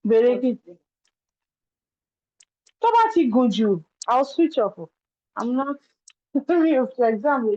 Bereki. Tomachi Guju. I'll switch off. I'm not serious for exam.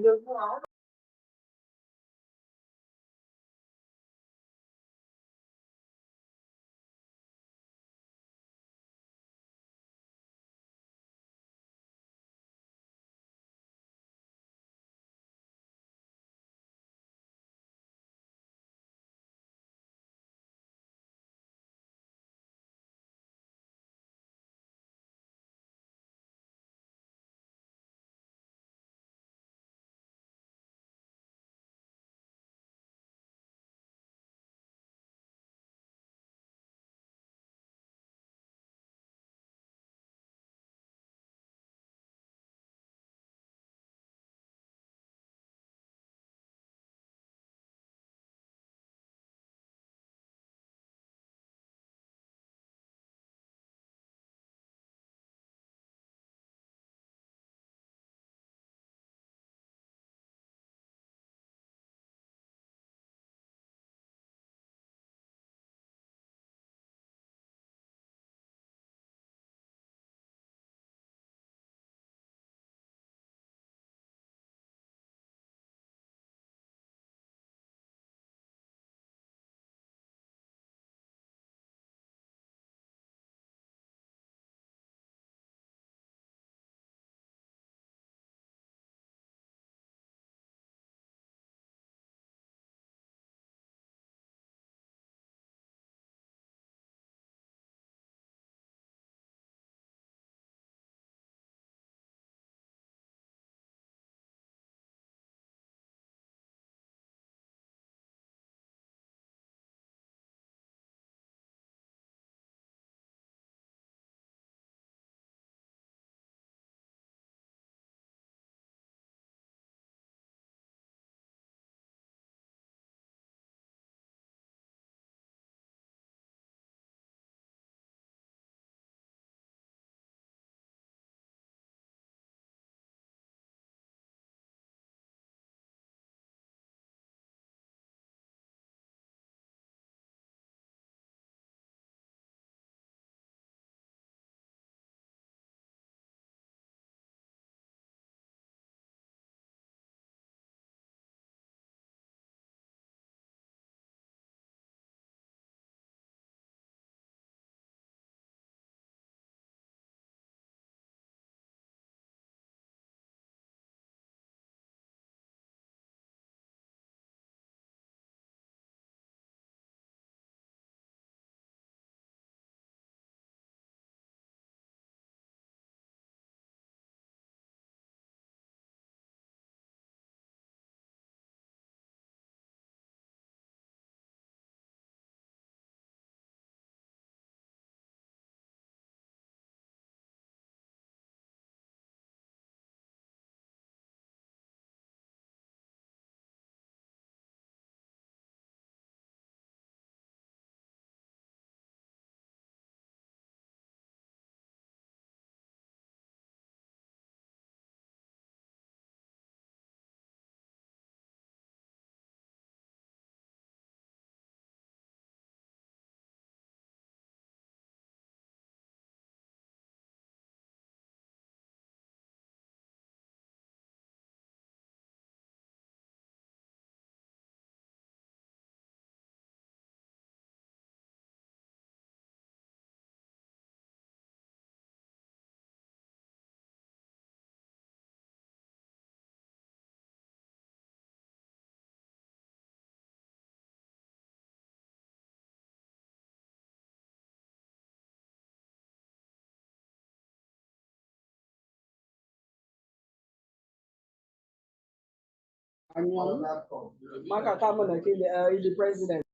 Maka kama na kile ili president.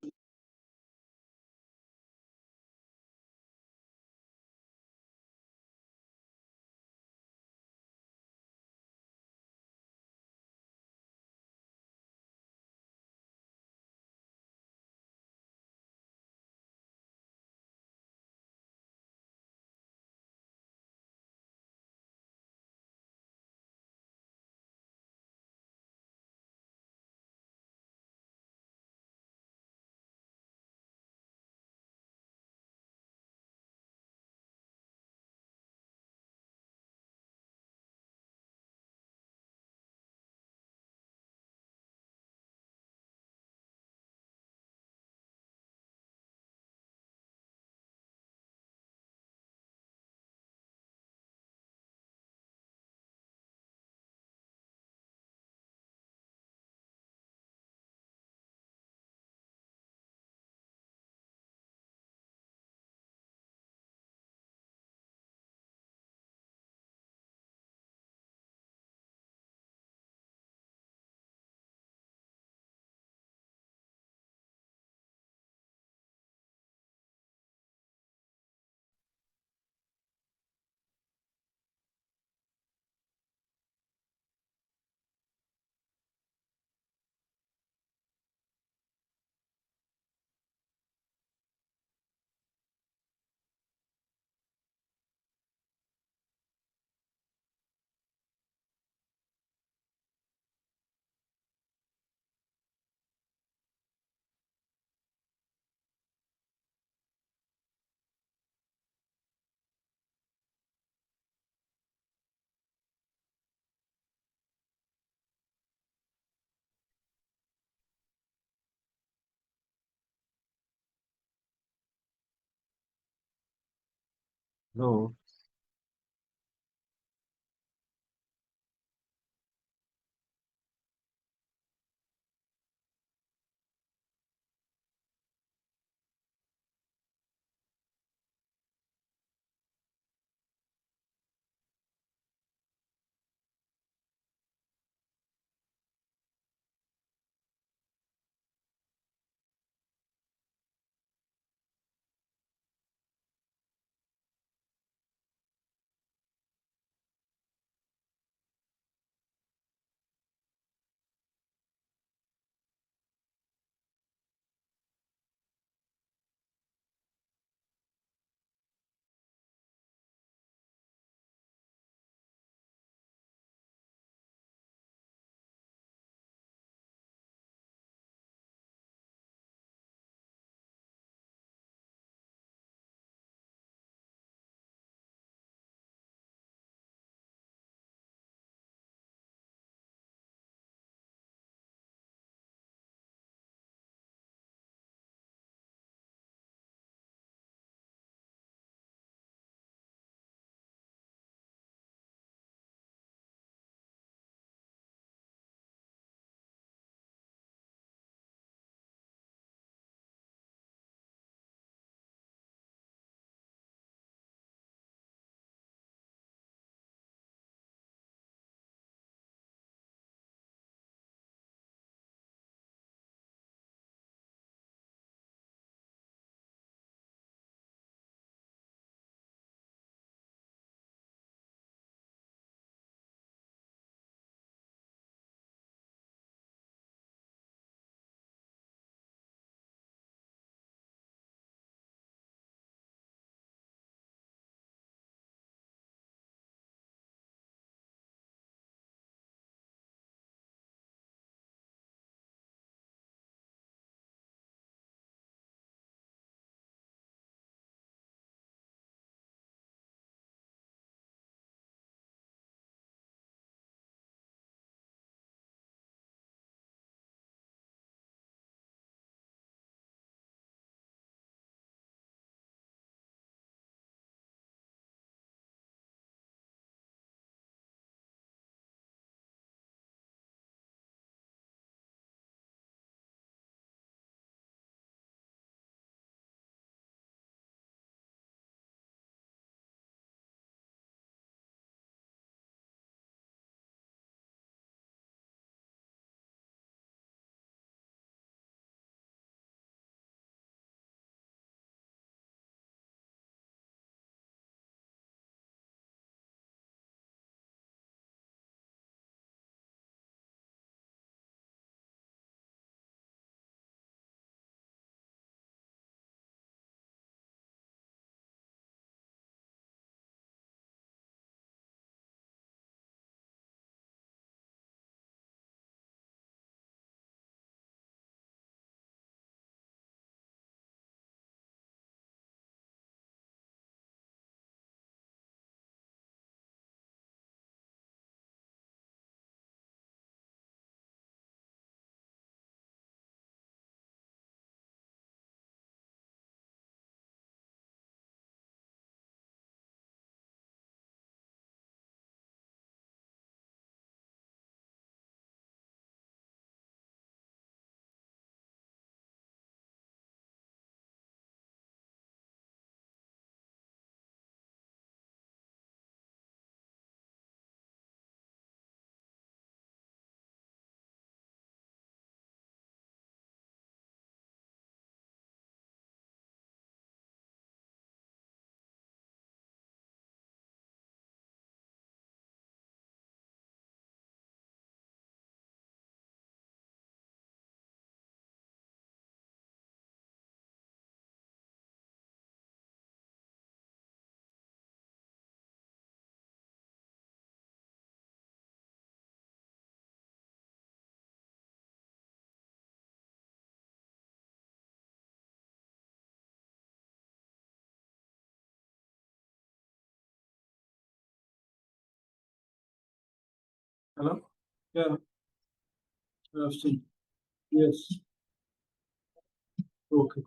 No. Hello? Yeah, still. Yes. Okay.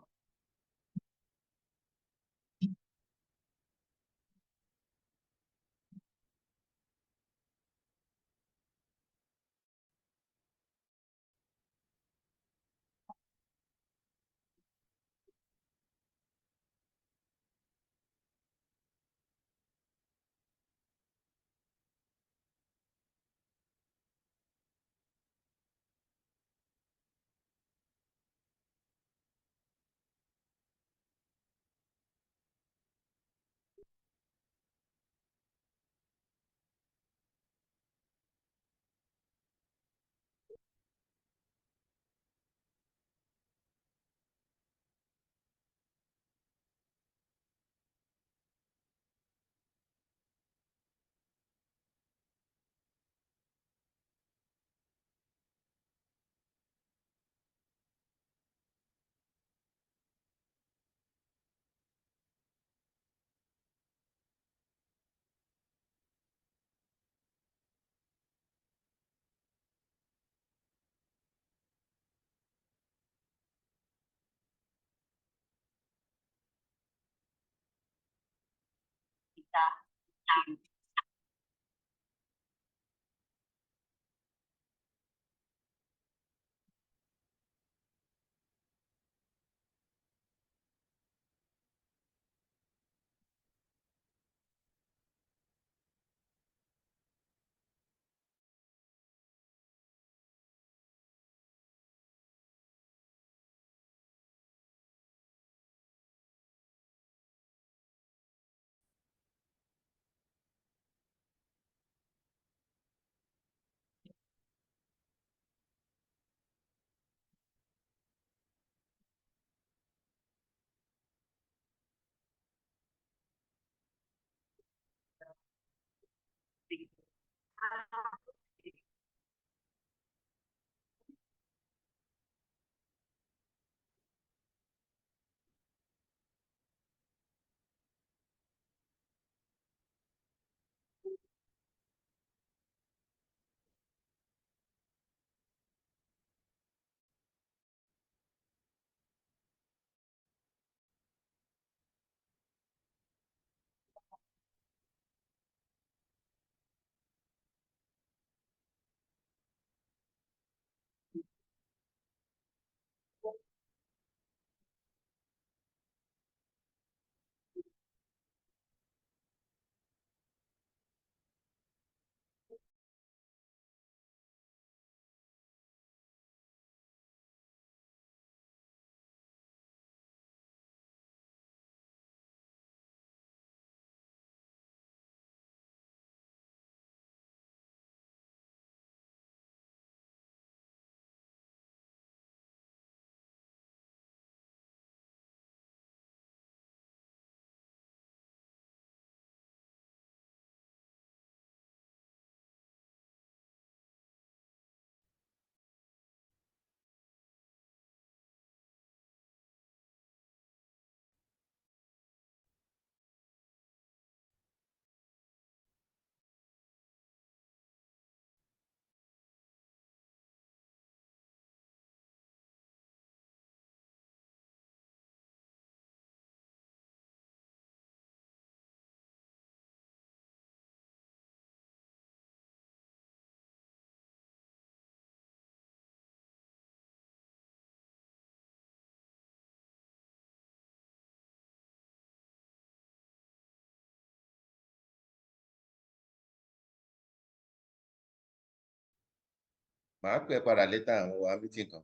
màá pè é padà létà àwọn wa meeting kan.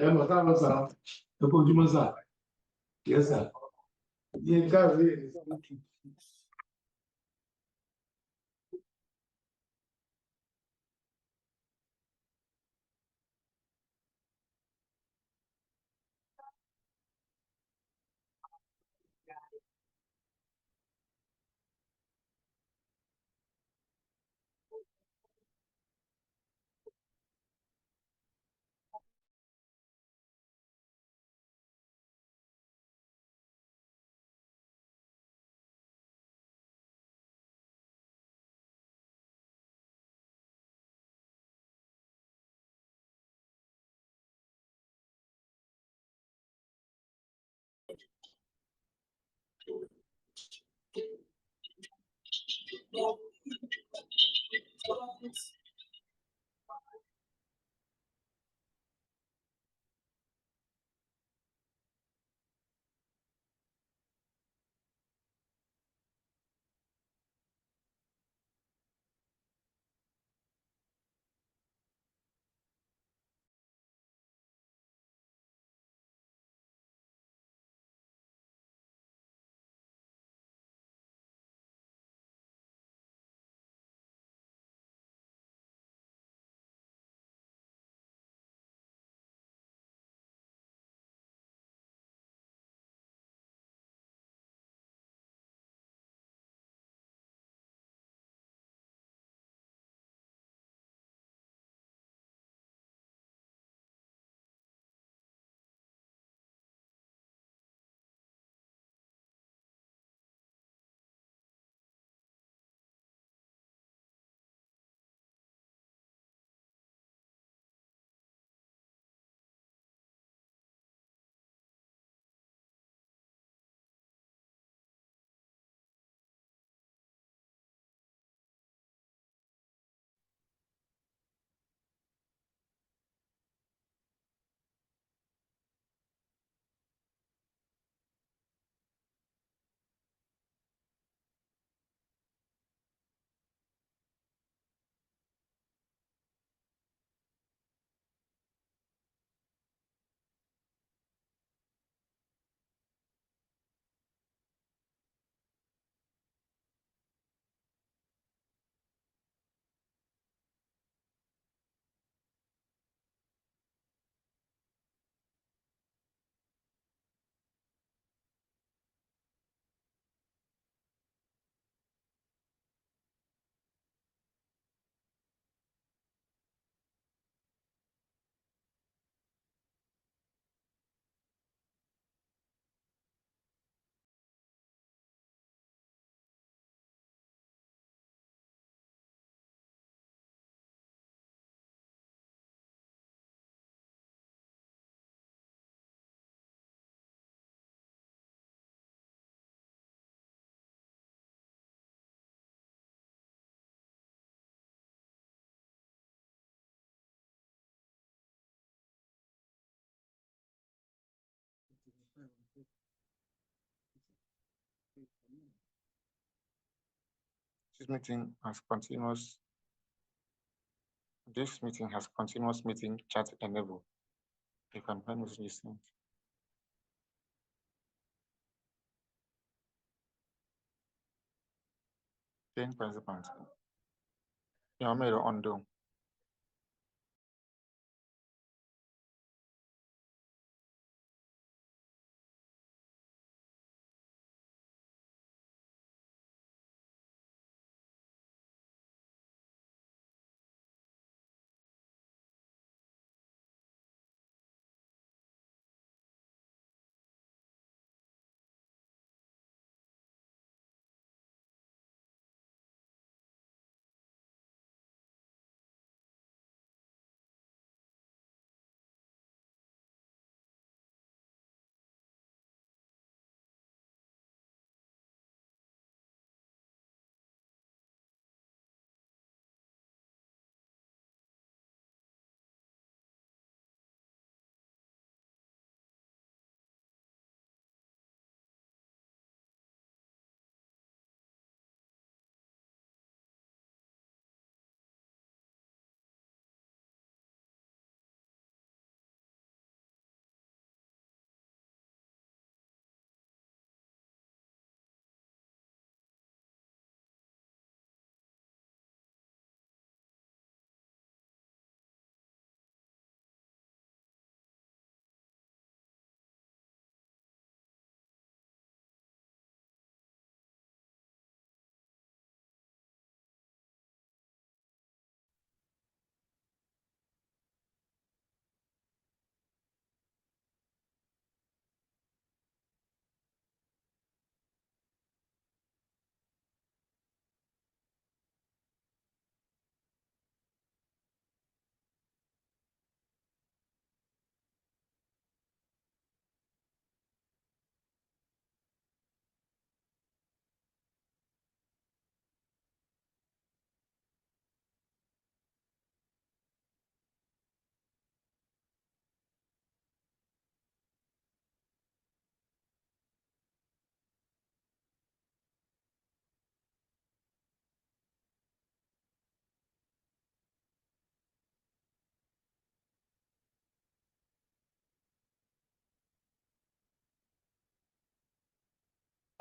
ẹ mọ̀ táwọn sà ẹ kó ojúmọ́ sà yẹ sà yẹ káàrí This meeting has continuous. This meeting has continuous meeting chat enabled. You can find messages sent. Change participants. Yeah, I made it undo.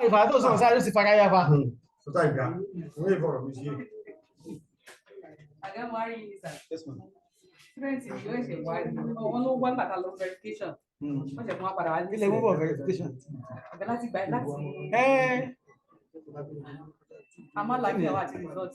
Ìfà tó sàn sáré sì fara yá fa. Sọta ìgbà, òun yóò fọ̀rọ̀ mi sí. Àgá máa rí ní sà. Student yóò ṣe wá wọn ló wá gbàtà lọ verification. Wọ́n ṣe fún wa padà wá ní Ilé mú bọ̀ verification. Àgbẹ̀ láti gbà láti. Ẹ́ A máa láti àwọn àti result.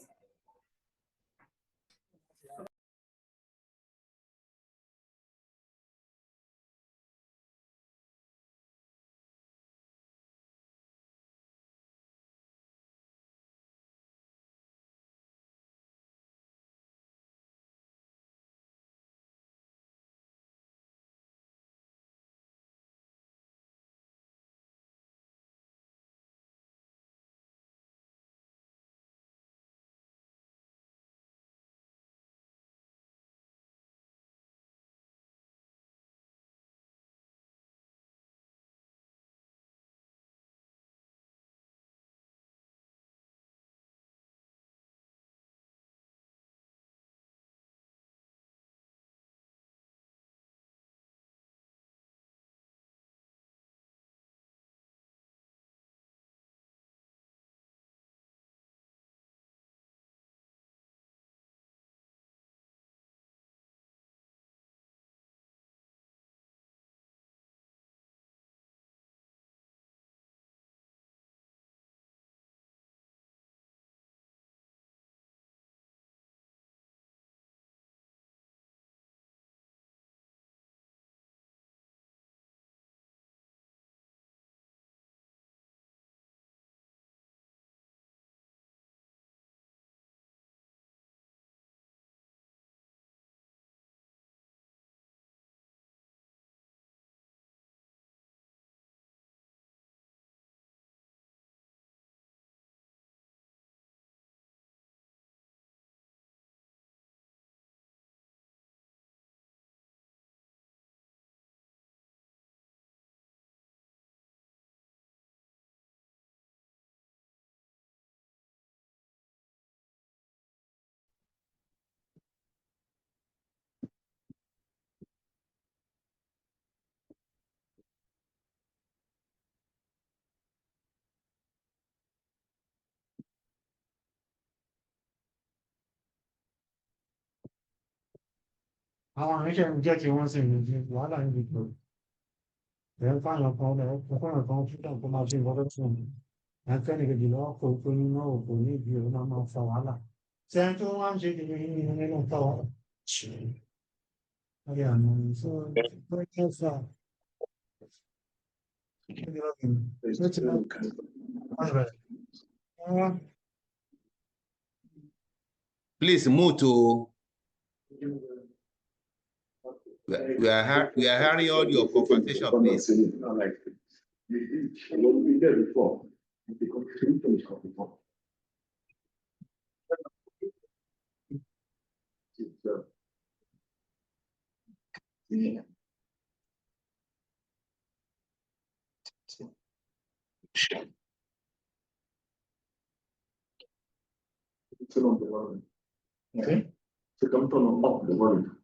àwọn àríṣẹ́ ń jẹ́ kí wọ́n sì ń di wàhálà níbi tó ẹ̀ ń fáyàn kan lẹ̀ ẹ̀ fáyàn kan fúdà kó máa ṣe nǹkan tó sùn ẹ̀ ń fẹ́ni kejì lọ́wọ́ kó tó ní náà kò ní ìdí òun náà máa fa wàhálà tí ẹni tó wá ń ṣe kìíní nínú nínú fa wàhálà ọ̀rẹ́ àná so tó ń fà kí ni wọ́n fi ó ti máa ń bẹ̀rẹ̀. Please move to. We are hearing all your conversation, please. Okay. So come turn up the volume.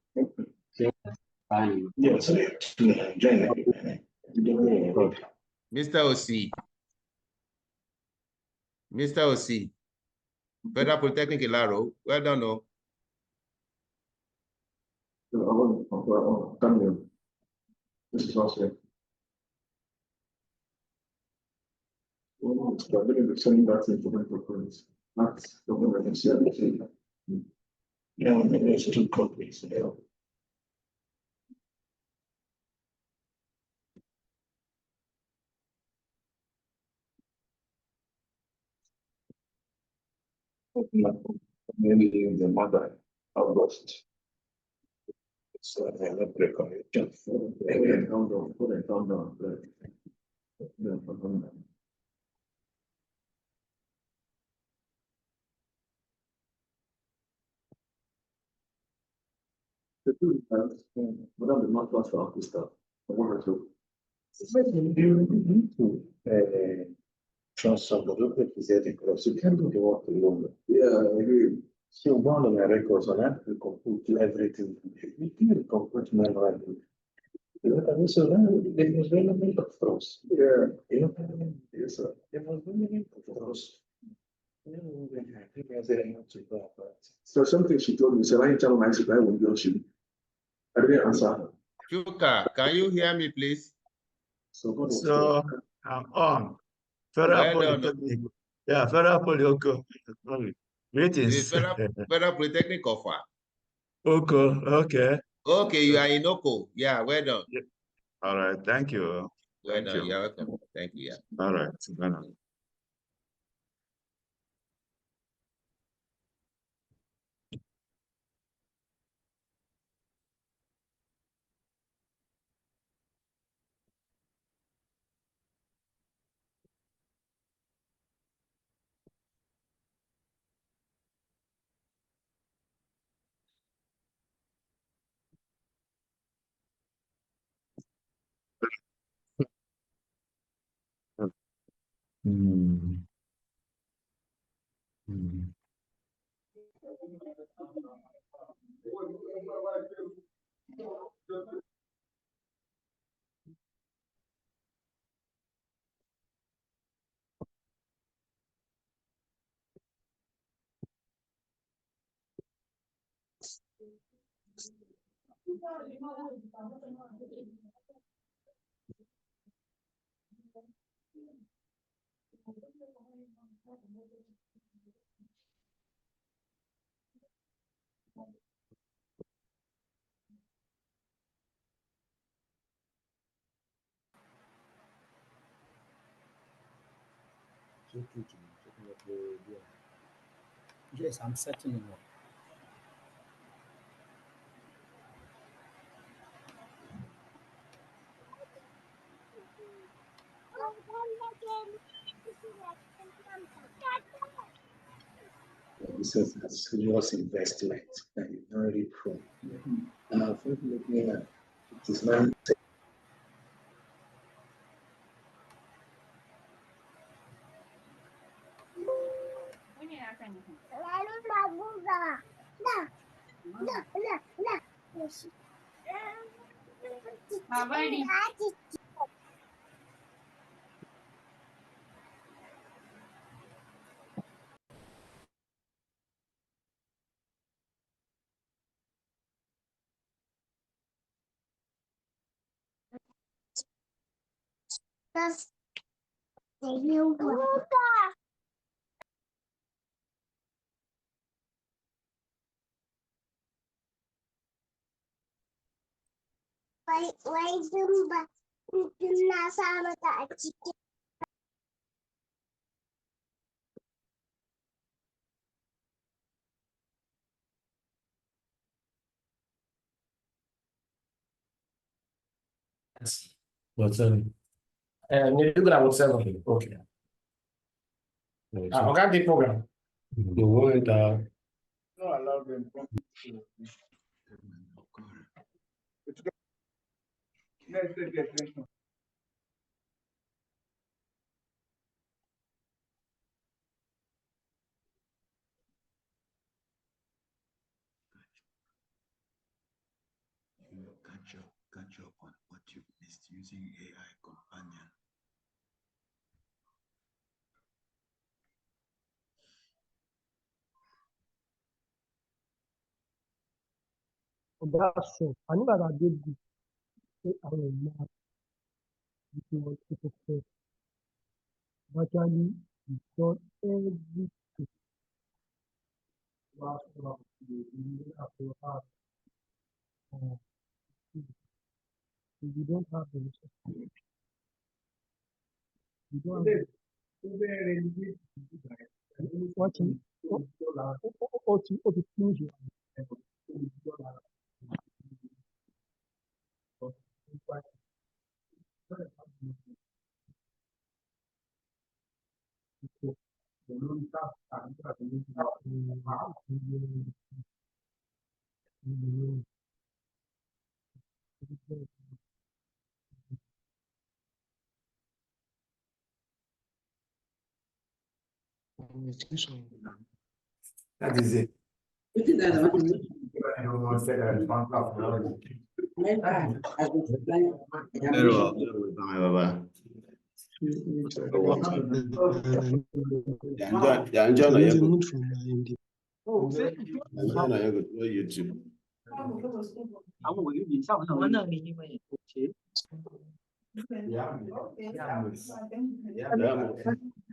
Yes. Mr. OC. Mr. OC. Federal Polytechnic Ilaro. Well done, no. This is also. Sending that information for us. That's the one I can see. Yeah, there's 2 copies. Yeah. Maybe the mother August. So I have a reconnection. Again, put it down. The two times, without the not last for this stuff, one or two. Transfer the look at the because you can't do the work alone. Yeah, I agree. So one of my records on that, we complete everything. We can complete manually. You know, and so it was relevant for us. Yeah, you know, yes, sir. It was relevant for us. So something she told me, so I tell my I won't go shoot. I didn't answer. Chuka, can you hear me, please? So I'm on. Federal Polytechnic. Yeah, Federal Polytechnic. Greetings. Federal Polytechnic offer. Oko, okay. Okay, you are in Oko. Yeah, well done. Yeah. All right, thank you. Well done. You're welcome. Thank you. Yeah. All right. Well done. Yes, I'm settling up. This is a serious investment and it's very pro. And unfortunately, it is not. That's the new one. Why Zumba? Nasama ka chicken. What's seven? You do that with seven. Okay. I got the program. The one that No, allow them. Let's take the attention. Catch up on what you missed using AI companion. That's so. I know that I did this. I don't know if you want to say. Virtually, it's done everything. Last one, you have to have, if you don't have the resources, you don't have watching or to finish it. that is it.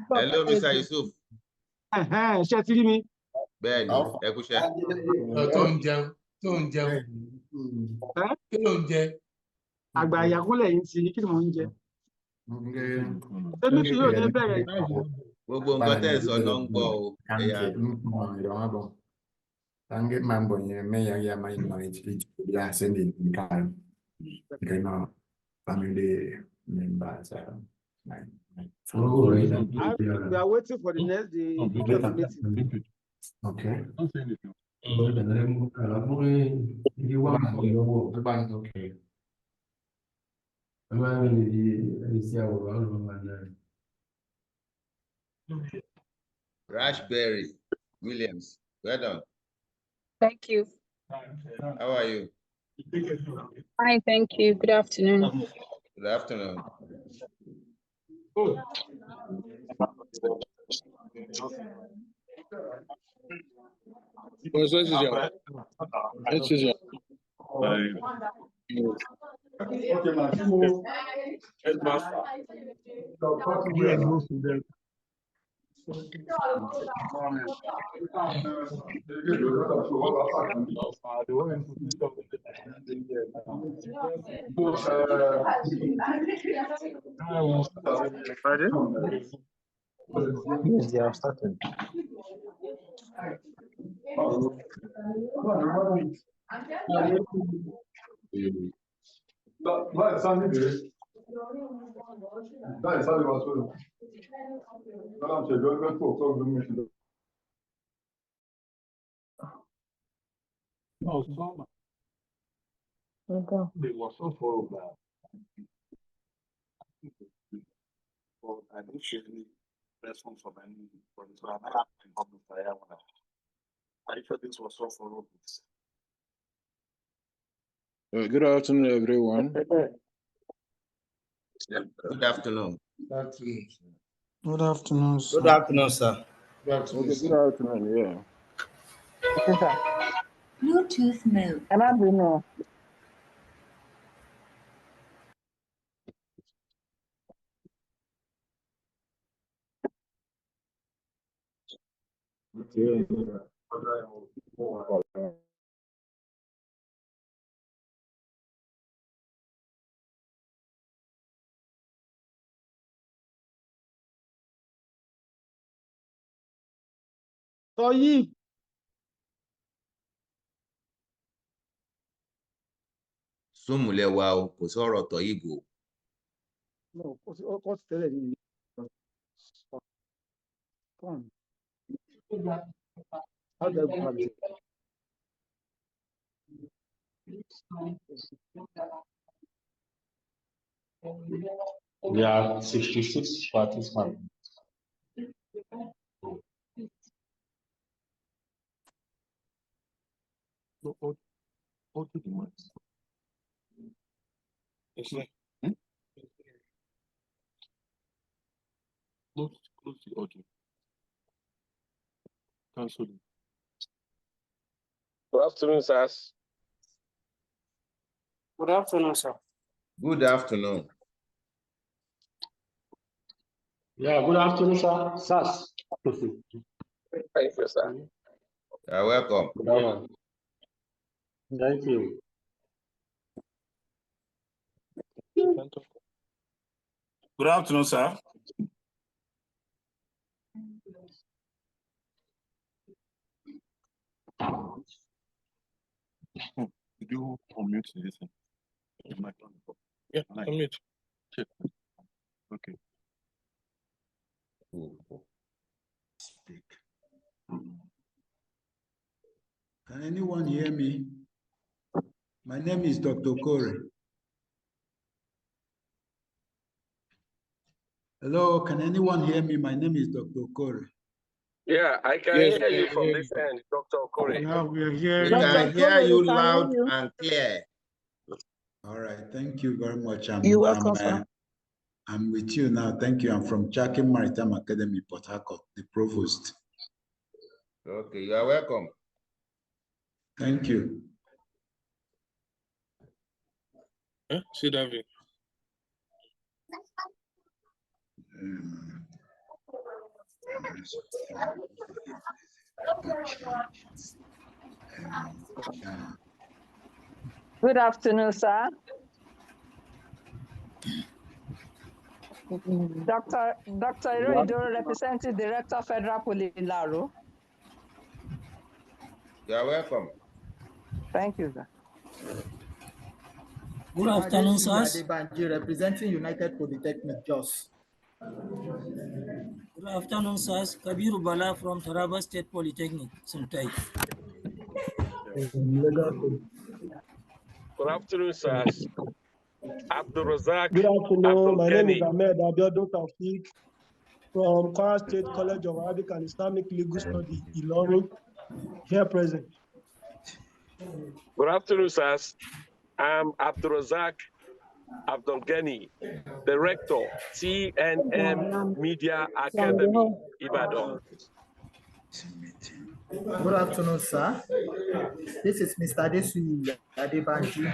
Hello, Mr. Yusuf. Ṣé ti rí mi? Bẹ́ẹ̀ni, ẹ kú iṣẹ́. Tó ń jẹun. Kí ló ń jẹ? Àgbà àyàkúnlẹ̀ yìí ti kí ni mò ń jẹ? Èmi tí yóò ní bẹ̀rẹ̀ Gbogbo nǹkan tẹ̀ sọ náà ń gbọ́ o. Ẹ̀yà. Tange mambo yenye meya ya maino ya sendi nikana. Kama family members we are waiting for the next day meeting. Okay. Okay. Raspberry Williams. Well done. Thank you. How are you? Fine, thank you. Good afternoon. Good afternoon. Yes, they have started. They were so full of that. Well, I didn't really respond from any point. So I'm not in public. I thought this was so full of this. Good afternoon, everyone. Good afternoon. Good afternoon, sir. Good afternoon, sir. Good afternoon, yeah. Bluetooth mode. Am I Bruno? Toyib. Súnmùlẹ̀ wa o, kò sọ̀rọ̀ tọ̀ ìbò. No, what's tẹ́lẹ̀ ní how do I go back there? We are 66 participants. What do you want? Close the audio. Cancel it. Good afternoon, sirs. Good afternoon, sir. Good afternoon. Yeah, good afternoon, sir. Sas. Thank you, sir. You're welcome. Thank you. Good afternoon, sir. Did you unmute this? Yeah, unmute. Check. Okay. Speak. Can anyone hear me? My name is Dr. Kore. Hello, can anyone hear me? My name is Dr. Kore. Yeah, I can hear you from this end, Dr. Okore. Now we're here. We can hear you loud and clear. All right, thank you very much. You're welcome, sir. I'm with you now. Thank you. I'm from Chatham Maritime Academy, Port Harcourt, the provost. Okay, you are welcome. Thank you. See David. Good afternoon, sir. Dr. Iroido, representing Director Federal Police Laro. You are welcome. Thank you, sir. Good afternoon, sir. Representing United Polytechnic, Jos. Good afternoon, sir. Kabir Bala from Taraba State Polytechnic, Suntai. Good afternoon, sirs. Abdul Razak. Good afternoon. My name is Abdul Ahmed Abiodun Taufik from Kwara State College of Arabic and Islamic Legal Studies, Ilorin, here present. Good afternoon, sirs. I'm Abdul Razak Abdul Ghani, Director, TNM Media Academy, Ibadan. Good afternoon, sir. This is Mr. Adesu Adebanji,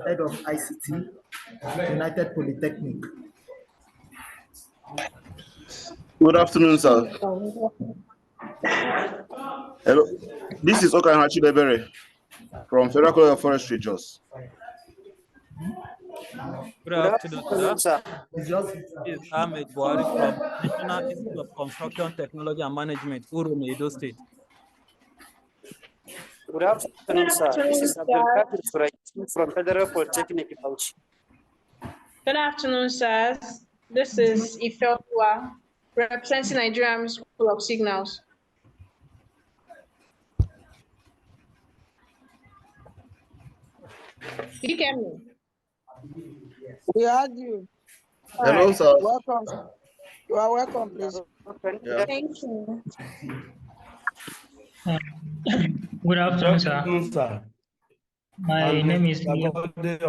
Head of ICT, United Polytechnic. Good afternoon, sir. Hello. This is Okan Hachidebere from Federal College of Forestry, Jos. Good afternoon, sir. This is Ahmed Buhari from National Institute of Construction Technology and Management, Uromi, Edo State. Good afternoon, sir. This is Abdul Kadir from Federal Polytechnic, Bauchi. Good afternoon, sirs. This is Ifeoluwa, representing Nigerian School of Signals. Did you get me? We heard you. Hello, sir. Welcome. You are welcome, please. Yeah. Thank you. Good afternoon, sir. My name is Leo. Good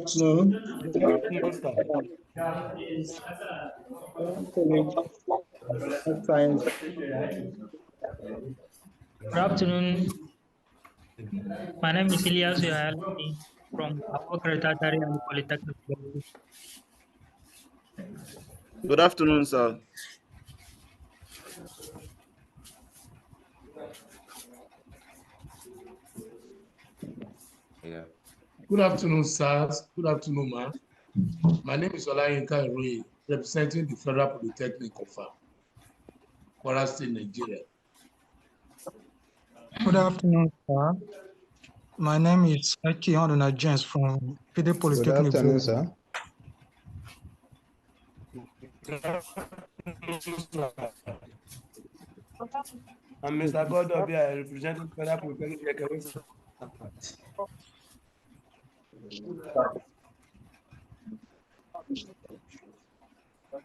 afternoon. Good afternoon. My name is Elias from from Secretary and Polytechnic. Good afternoon, sir. Yeah. Good afternoon, sirs. Good afternoon, ma'am. My name is Olayinka Iroye, representing the Federal Polytechnic of Kwara State, Nigeria. Good afternoon, sir. My name is Eki Honuna James from Federal Polytechnic. Good afternoon, sir. I'm Mr. Godobi, I represent Federal Polytechnic.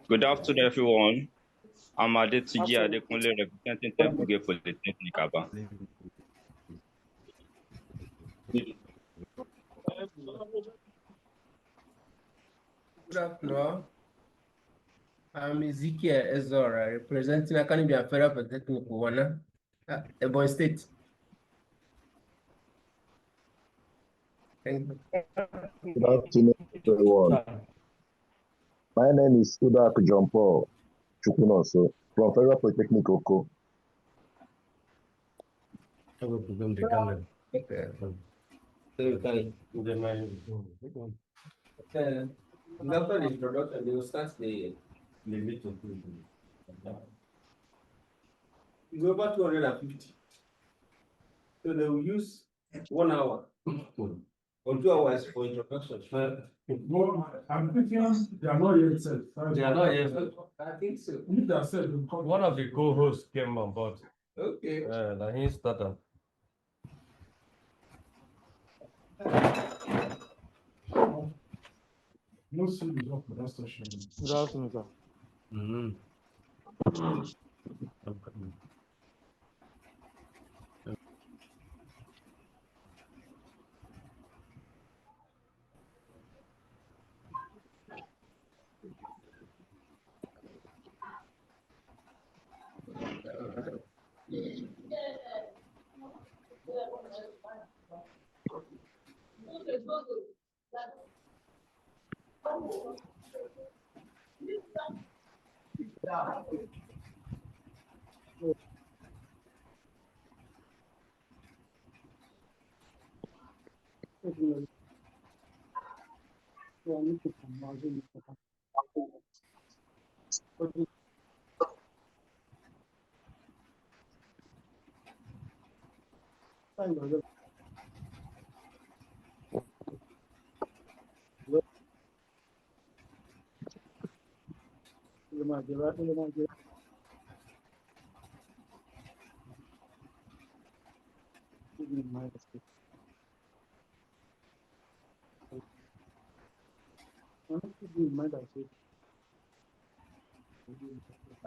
Good afternoon, everyone. I'm Adetiji Adekunle, representing Temple Polytechnic Aba. Good afternoon. I'm Ezekiel Ezora, representing Academy and Federal Polytechnic Wana, Ebonyi State. Thank you. Good afternoon, everyone. My name is Udak John Paul Chukunoso from Federal Polytechnic Oko. After the introduction, they will start the meeting. It's over 250. So they will use 1 hour or 2 hours for introduction. I'm thinking they are not yet set. They are not yet set. I think so. If they are set, one of the co-hosts came on board. Okay. And he started. No series of that session. Good afternoon, sir.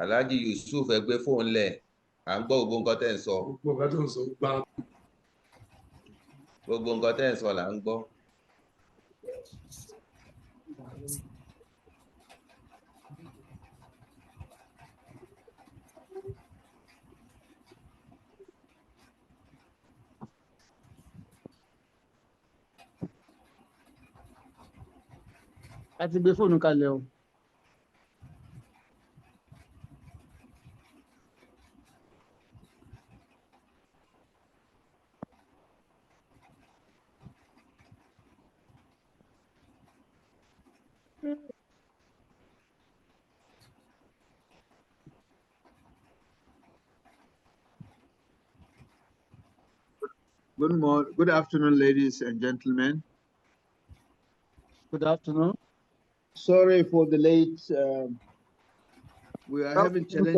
Alhaji Yusuf ẹgbẹ́ fóun lẹ̀, à ń gbọ́ gbogbo nǹkan tẹ́ ń sọ. Gbogbo nǹkan tẹ́ ń sọ là ń gbọ́. A ti gbé fóònù kalẹ̀ o. Good afternoon, ladies and gentlemen. Good afternoon. Sorry for the late. We are having challenges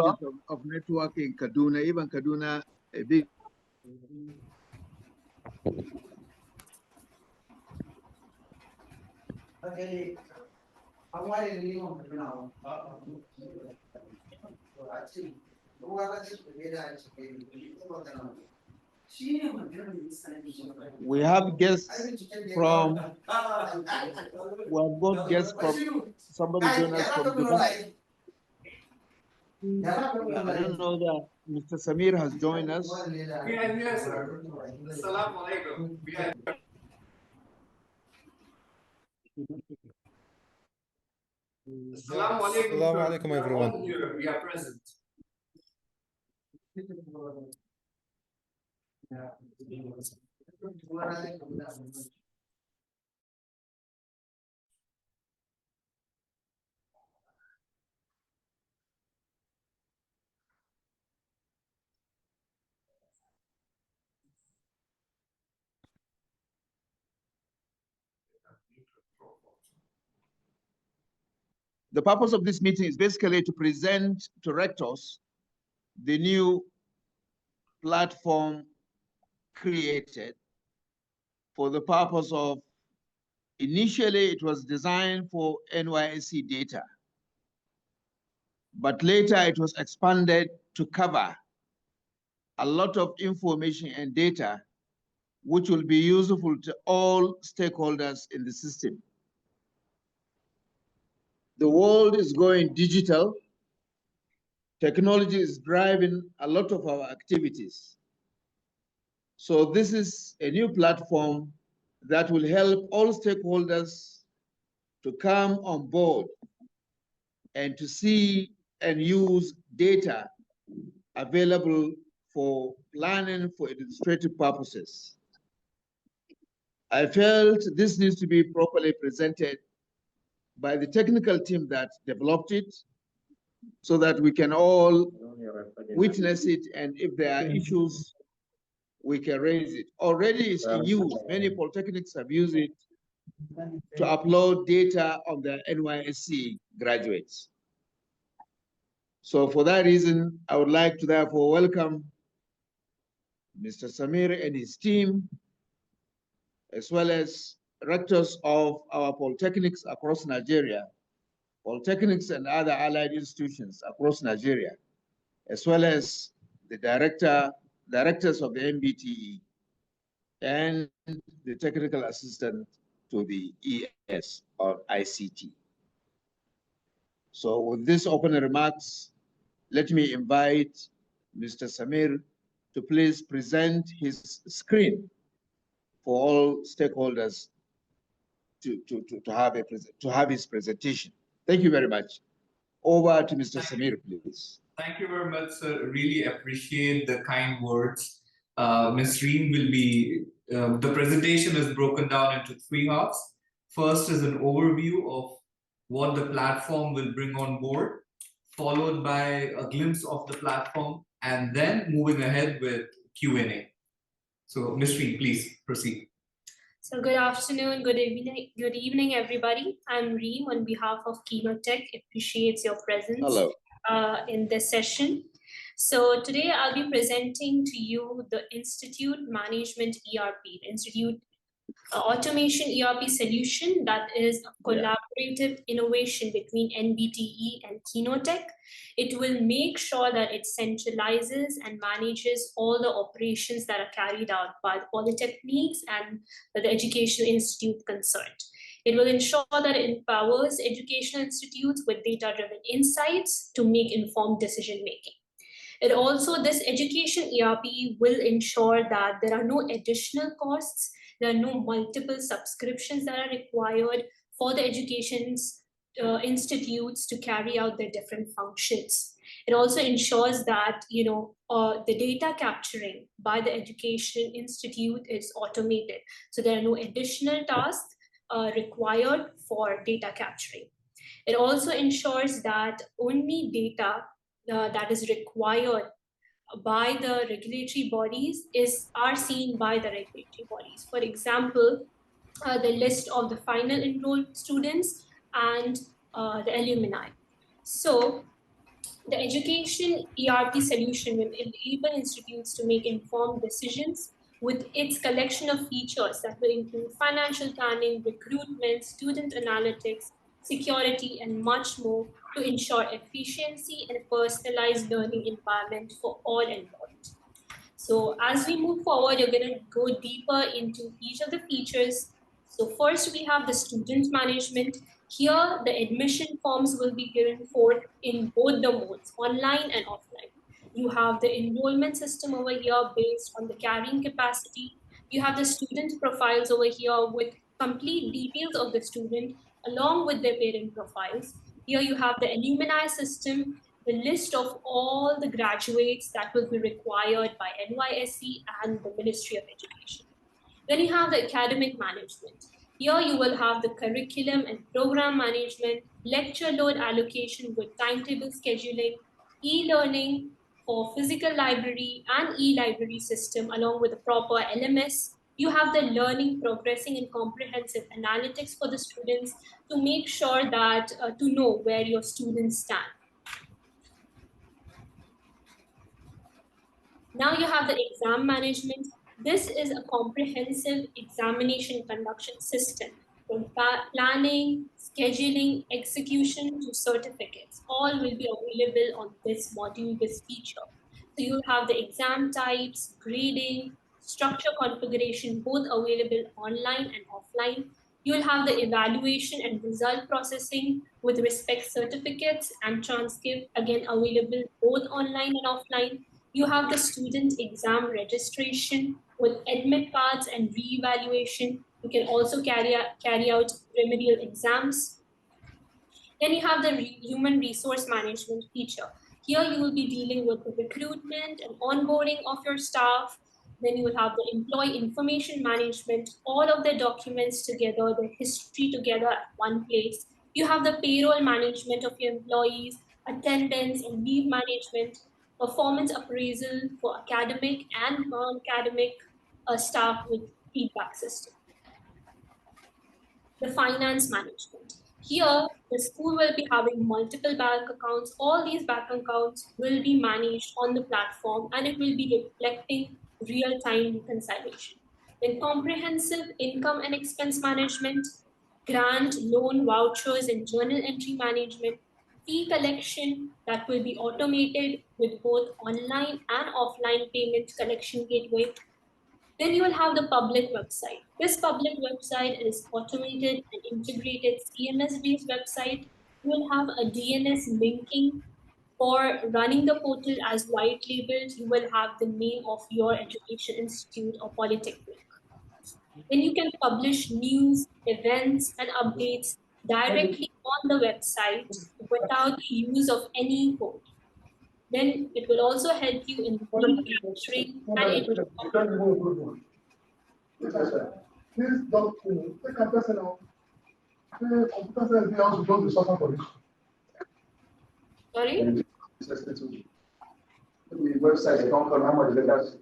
of network in Kaduna. Even Kaduna, a big. Okay. We have guests from. We have got guests from. Somebody joined us from Dubai. I don't know that Mr. Samir has joined us. Yes. Assalamu alaikum. Assalamu alaikum. Assalamu alaikum, everyone. We are present. The purpose of this meeting is basically to present to rectors the new platform created for the purpose of, initially it was designed for NYSC data, but later it was expanded to cover a lot of information and data which will be useful to all stakeholders in the system. The world is going digital. Technology is driving a lot of our activities. So this is a new platform that will help all stakeholders to come on board and to see and use data available for planning, for administrative purposes. I felt this needs to be properly presented by the technical team that developed it so that we can all witness it, and if there are issues, we can raise it. Already it's in use. Many polytechnics have used it to upload data on the NYSC graduates. So for that reason, I would like to therefore welcome Mr. Samir and his team, as well as rectors of our polytechnics across Nigeria, polytechnics and other allied institutions across Nigeria, as well as the directors of the NBTE and the technical assistant to the ES or ICT. So with this opening remarks, let me invite Mr. Samir to please present his screen for all stakeholders to have his presentation. Thank you very much. Over to Mr. Samir, please. Thank you very much, sir. Really appreciate the kind words. Ms. Reem will be, the presentation is broken down into 3 halves. First is an overview of what the platform will bring on board, followed by a glimpse of the platform, and then moving ahead with Q&A. So, Ms. Reem, please proceed. So good afternoon, good evening, everybody. I'm Reem on behalf of Keynote Tech. Appreciates your presence in this session. So today I'll be presenting to you the Institute Management ERP, the Institute Automation ERP solution that is a collaborative innovation between NBTE and Keynote Tech. It will make sure that it centralizes and manages all the operations that are carried out by the polytechnics and the educational institute concerned. It will ensure that it empowers educational institutes with data-driven insights to make informed decision-making. It also, this education ERP will ensure that there are no additional costs, there are no multiple subscriptions that are required for the education institutes to carry out their different functions. It also ensures that the data capturing by the education institute is automated. So there are no additional tasks required for data capturing. It also ensures that only data that is required by the regulatory bodies are seen by the regulatory bodies. For example, the list of the final enrolled students and the alumni. So the education ERP solution will enable institutes to make informed decisions with its collection of features that will include financial planning, recruitment, student analytics, security, and much more to ensure efficiency and personalized learning environment for all involved. So as we move forward, you're going to go deeper into each of the features. So first we have the student management. Here, the admission forms will be given forth in both the modes, online and offline. You have the enrollment system over here based on the carrying capacity. You have the student profiles over here with complete details of the student along with their parent profiles. Here you have the alumni system, the list of all the graduates that will be required by NYSC and the Ministry of Education. Then you have the academic management. Here you will have the curriculum and program management, lecture load allocation with timetable scheduling, e-learning for physical library and e-library system along with the proper LMS. You have the learning, progressing and comprehensive analytics for the students to make sure that to know where your students stand. Now you have the exam management. This is a comprehensive examination conduction system from planning, scheduling, execution to certificates. All will be available on this module, this feature. So you'll have the exam types, grading, structure configuration, both available online and offline. You'll have the evaluation and result processing with respect certificates and transcript, again available both online and offline. You have the student exam registration with admit cards and re-evaluation. You can also carry out remedial exams. Then you have the human resource management feature. Here you will be dealing with the recruitment and onboarding of your staff. Then you will have the employee information management, all of the documents together, the history together at one place. You have the payroll management of your employees, attendance and leave management, performance appraisal for academic and non-academic staff with feedback system. The finance management. Here, the school will be having multiple bank accounts. All these bank accounts will be managed on the platform and it will be reflecting real-time reconciliation. Then comprehensive income and expense management, grant, loan, vouchers, and journal entry management, fee collection that will be automated with both online and offline payment collection gateway. Then you will have the public website. This public website is automated and integrated CMS-based website. You will have a DNS linking for running the portal as white labeled. You will have the name of your education institute or polytechnic. Then you can publish news, events, and updates directly on the website without the use of any code. Then it will also help you in screen capturing and it will Please don't take a personal. Computer science also don't be suffer for it. Sorry? The website don't come how much letters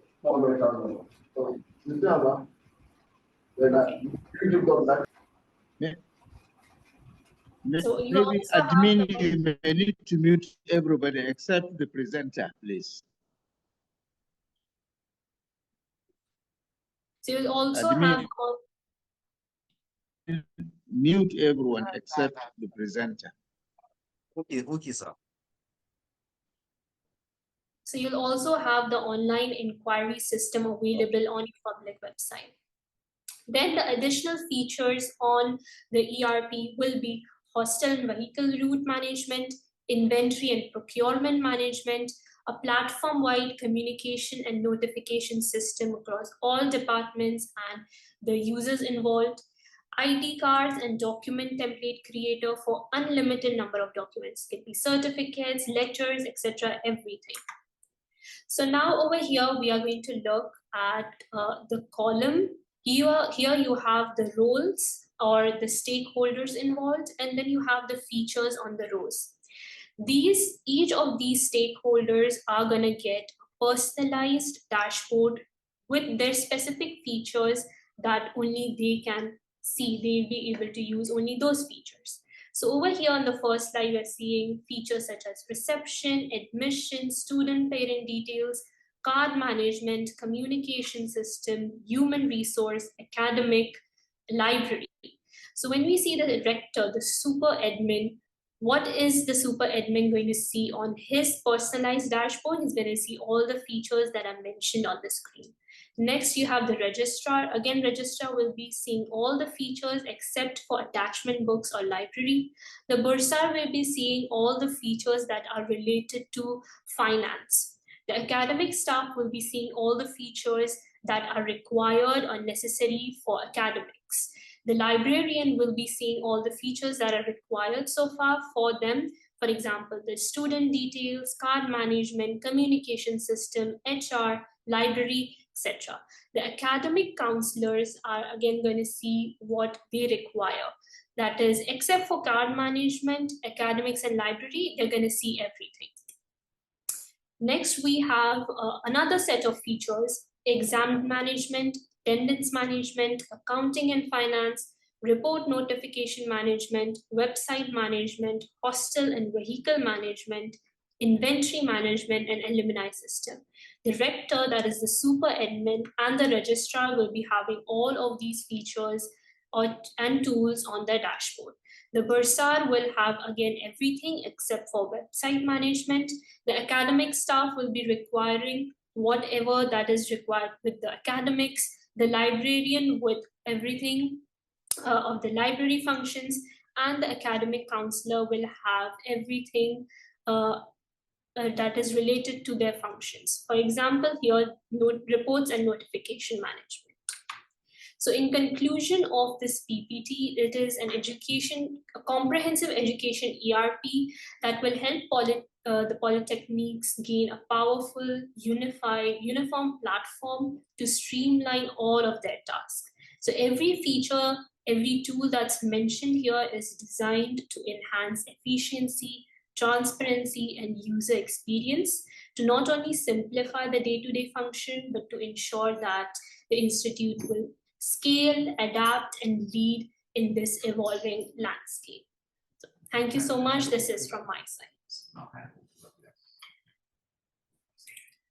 so maybe admin you may need to mute everybody except the presenter, please. So you'll also Admin, have mute everyone except the presenter. Okay, sir. So you'll also have the online inquiry system available on your public website. Then the additional features on the ERP will be hostel and vehicle route management, inventory and procurement management, a platform-wide communication and notification system across all departments and the users involved, ID cards and document template creator for unlimited number of documents. It could be certificates, lectures, etc., everything. So now over here, we are going to look at the column. Here you have the roles or the stakeholders involved, and then you have the features on the rows. Each of these stakeholders are going to get a personalized dashboard with their specific features that only they can see. They'll be able to use only those features. So over here on the first slide, we're seeing features such as reception, admission, student parent details, card management, communication system, human resource, academic, library. So when we see the director, the super admin, what is the super admin going to see on his personalized dashboard? He's going to see all the features that are mentioned on the screen. Next, you have the registrar. Again, registrar will be seeing all the features except for attachment books or library. The bursar will be seeing all the features that are related to finance. The academic staff will be seeing all the features that are required or necessary for academics. The librarian will be seeing all the features that are required so far for them. For example, the student details, card management, communication system, HR, library, etc. The academic counselors are again going to see what they require. That is, except for card management, academics, and library, they're going to see everything. Next, we have another set of features: exam management, attendance management, accounting and finance, report notification management, website management, hostel and vehicle management, inventory management, and alumni system. The rector, that is the super admin, and the registrar will be having all of these features and tools on their dashboard. The bursar will have again everything except for website management. The academic staff will be requiring whatever that is required with the academics, the librarian with everything of the library functions, and the academic counselor will have everything that is related to their functions. For example, here, reports and notification management. So in conclusion of this PPT, it is a comprehensive education ERP that will help the polytechnics gain a powerful, uniform platform to streamline all of their tasks. So every feature, every tool that's mentioned here is designed to enhance efficiency, transparency, and user experience, to not only simplify the day-to-day function, but to ensure that the institute will scale, adapt, and lead in this evolving landscape. So, thank you so much. This is from my side. Okay.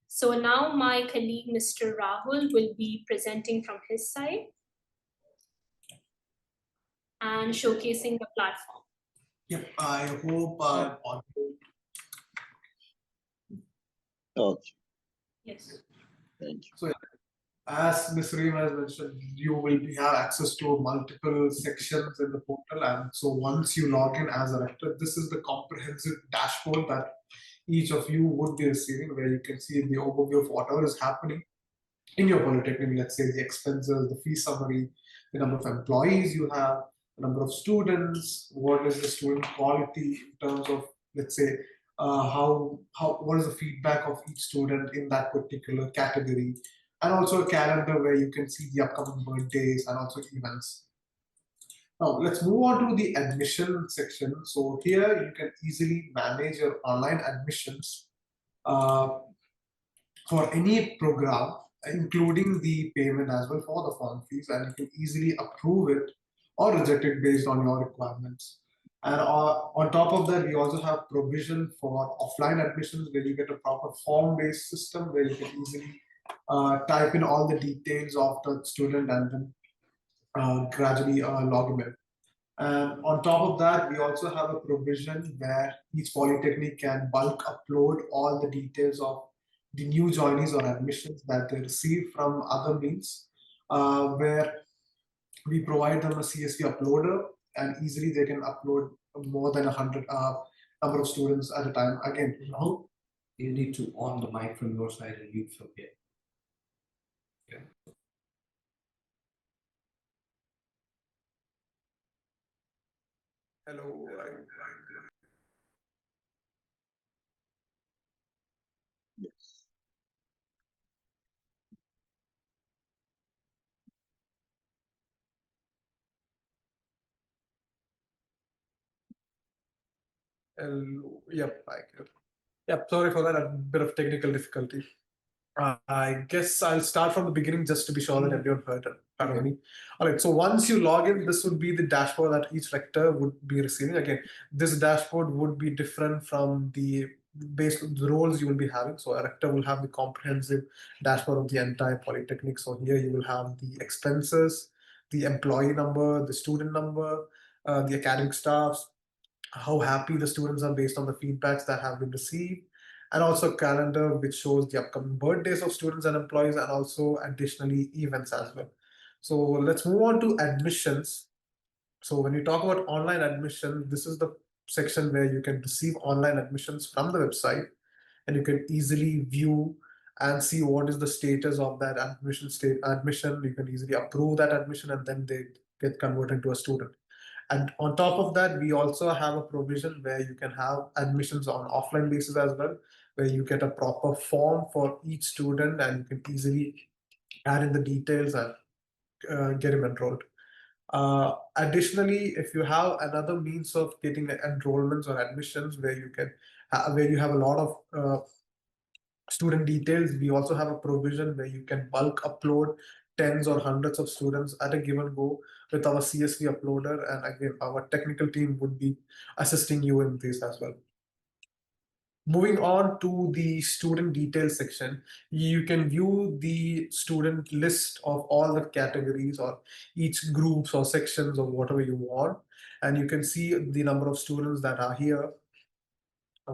So now my colleague, Mr. Rahul, will be presenting from his side and showcasing the platform. Yep, I hope I'm on. Okay. Yes. Thank you. So, as Ms. Reem has mentioned, you will have access to multiple sections in the portal. And so once you log in as a rector, this is the comprehensive dashboard that each of you would be receiving, where you can see the overview of whatever is happening in your polytechnic. Let's say the expenses, the fee summary, the number of employees you have, the number of students, what is the student quality in terms of, let's say, what is the feedback of each student in that particular category, and also a calendar where you can see the upcoming birthdays and also events. Now let's move on to the admission section. So here you can easily manage your online admissions for any program, including the payment as well for the form fees, and you can easily approve it or reject it based on your requirements. And on top of that, we also have provision for offline admissions, where you get a proper form-based system where you can easily type in all the details of the student and then gradually log them in. And on top of that, we also have a provision where each polytechnic can bulk upload all the details of the new joinees or admissions that they receive from other means, where we provide them a CSV uploader, and easily they can upload more than 100 number of students at a time. Again, you need to on the mic from your side and mute from here. Okay. Hello. Yes. Yep, yep, sorry for that, a bit of technical difficulty. I guess I'll start from the beginning just to be sure that everyone heard me. All right, so once you log in, this would be the dashboard that each rector would be receiving. Again, this dashboard would be different from based on the roles you will be having. So a rector will have the comprehensive dashboard of the entire polytechnic. So here you will have the expenses, the employee number, the student number, the academic staffs, how happy the students are based on the feedbacks that have been received, and also a calendar which shows the upcoming birthdays of students and employees, and also additionally events as well. So let's move on to admissions. So when you talk about online admission, this is the section where you can receive online admissions from the website, and you can easily view and see what is the status of that admission. You can easily approve that admission, and then get converted into a student. And on top of that, we also have a provision where you can have admissions on offline basis as well, where you get a proper form for each student and you can easily add in the details and get him enrolled. Additionally, if you have another means of getting enrollments or admissions where you can where you have a lot of student details, we also have a provision where you can bulk upload tens or hundreds of students at a given go with our CSV uploader, and again our technical team would be assisting you in this as well. Moving on to the student details section, you can view the student list of all the categories or each groups or sections or whatever you want, and you can see the number of students that are here.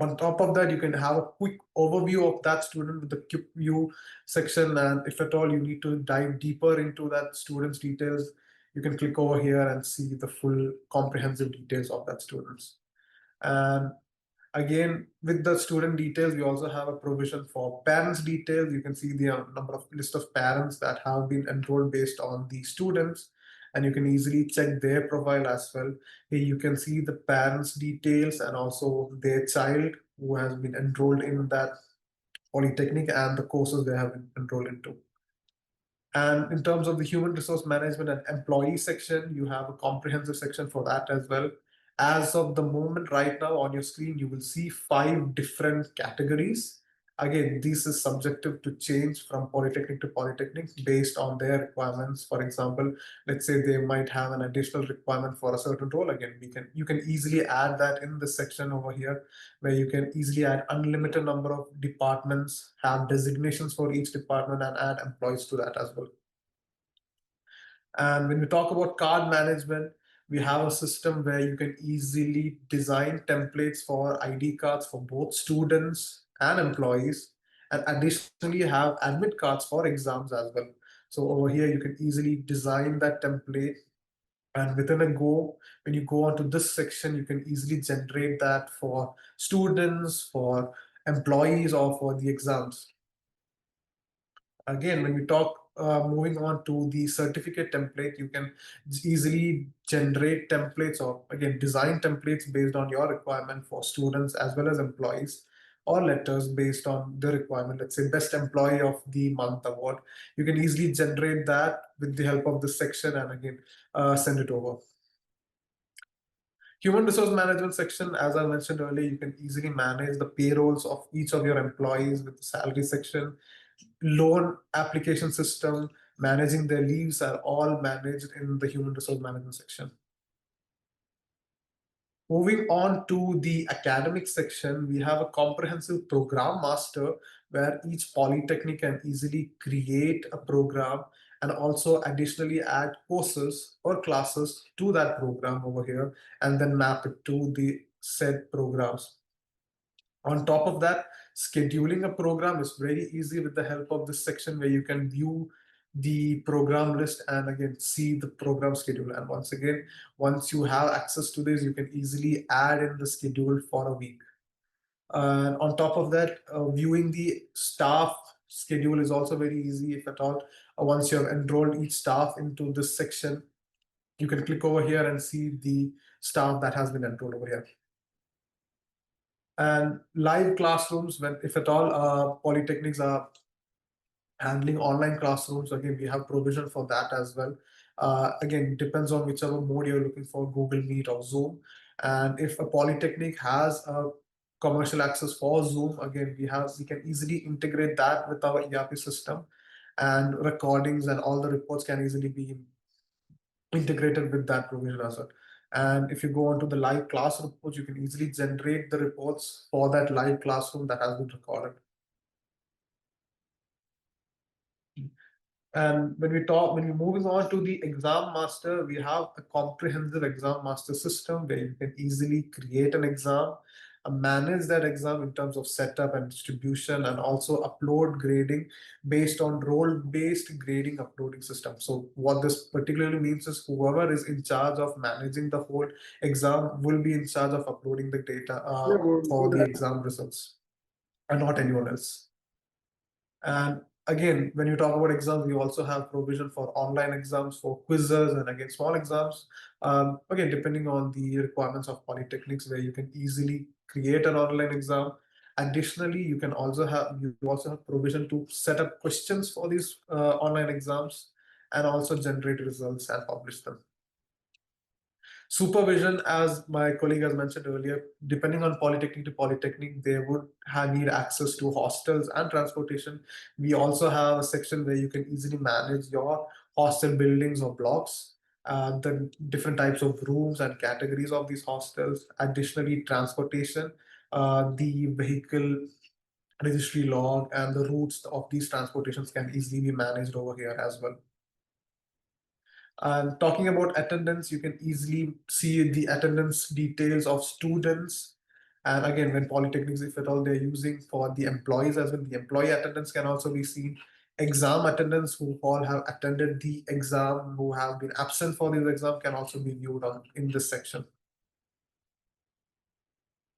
On top of that, you can have a quick overview of that student with the quick view section, and if at all you need to dive deeper into that student's details, you can click over here and see the full comprehensive details of that students. And again, with the student details, we also have a provision for parents details. You can see the number of list of parents that have been enrolled based on the students, and you can easily check their profile as well. Here you can see the parents details and also their child who has been enrolled in that polytechnic and the courses they have been enrolled into. And in terms of the human resource management and employee section, you have a comprehensive section for that as well. As of the moment right now on your screen, you will see 5 different categories. Again, this is subjective to change from polytechnic to polytechnic based on their requirements. For example, let's say they might have an additional requirement for a certain role. Again, you can easily add that in this section over here, where you can easily add unlimited number of departments, have designations for each department, and add employees to that as well. And when we talk about card management, we have a system where you can easily design templates for ID cards for both students and employees, and additionally have admit cards for exams as well. So over here, you can easily design that template, and within a go, when you go onto this section, you can easily generate that for students, for employees, or for the exams. Again, when we talk, moving on to the certificate template, you can easily generate templates or again design templates based on your requirement for students as well as employees, or letters based on the requirement. Let's say best employee of the month award. You can easily generate that with the help of this section, and again send it over. Human resource management section, as I mentioned earlier, you can easily manage the payrolls of each of your employees with the salary section. Loan application system, managing their leaves are all managed in the human resource management section. Moving on to the academic section, we have a comprehensive program master where each polytechnic can easily create a program and also additionally add courses or classes to that program over here, and then map it to the said programs. On top of that, scheduling a program is very easy with the help of this section, where you can view the program list and again see the program schedule. And once again, once you have access to this, you can easily add in the schedule for a week. And on top of that, viewing the staff schedule is also very easy. If at all, once you have enrolled each staff into this section, you can click over here and see the staff that has been enrolled over here. And live classrooms, when if at all polytechnics are handling online classrooms, again we have provision for that as well. Again, depends on whichever mode you're looking for, Google Meet or Zoom. And if a polytechnic has a commercial access for Zoom, again we can easily integrate that with our ERP system, and recordings and all the reports can easily be integrated with that provision as well. And if you go onto the live class reports, you can easily generate the reports for that live classroom that has been recorded. And when we're moving on to the exam master, we have a comprehensive exam master system where you can easily create an exam, manage that exam in terms of setup and distribution, and also upload grading based on role-based grading uploading system. So what this particularly means is whoever is in charge of managing the whole exam will be in charge of uploading the data for the exam results, and not anyone else. And again, when you talk about exams, we also have provision for online exams, for quizzes, and again, small exams. Again, depending on the requirements of polytechnics, where you can easily create an online exam. Additionally, you also have provision to set up questions for these online exams and also generate results and publish them. Supervision, as my colleague has mentioned earlier, depending on polytechnic to polytechnic, they would need access to hostels and transportation. We also have a section where you can easily manage your hostel buildings or blocks, the different types of rooms and categories of these hostels. Additionally, transportation, the vehicle registry log and the routes of these transportations can easily be managed over here as well. And talking about attendance, you can easily see the attendance details of students. And again, when polytechnics, if at all they're using for the employees as well, the employee attendance can also be seen. Exam attendance, who all have attended the exam, who have been absent for this exam, can also be viewed in this section.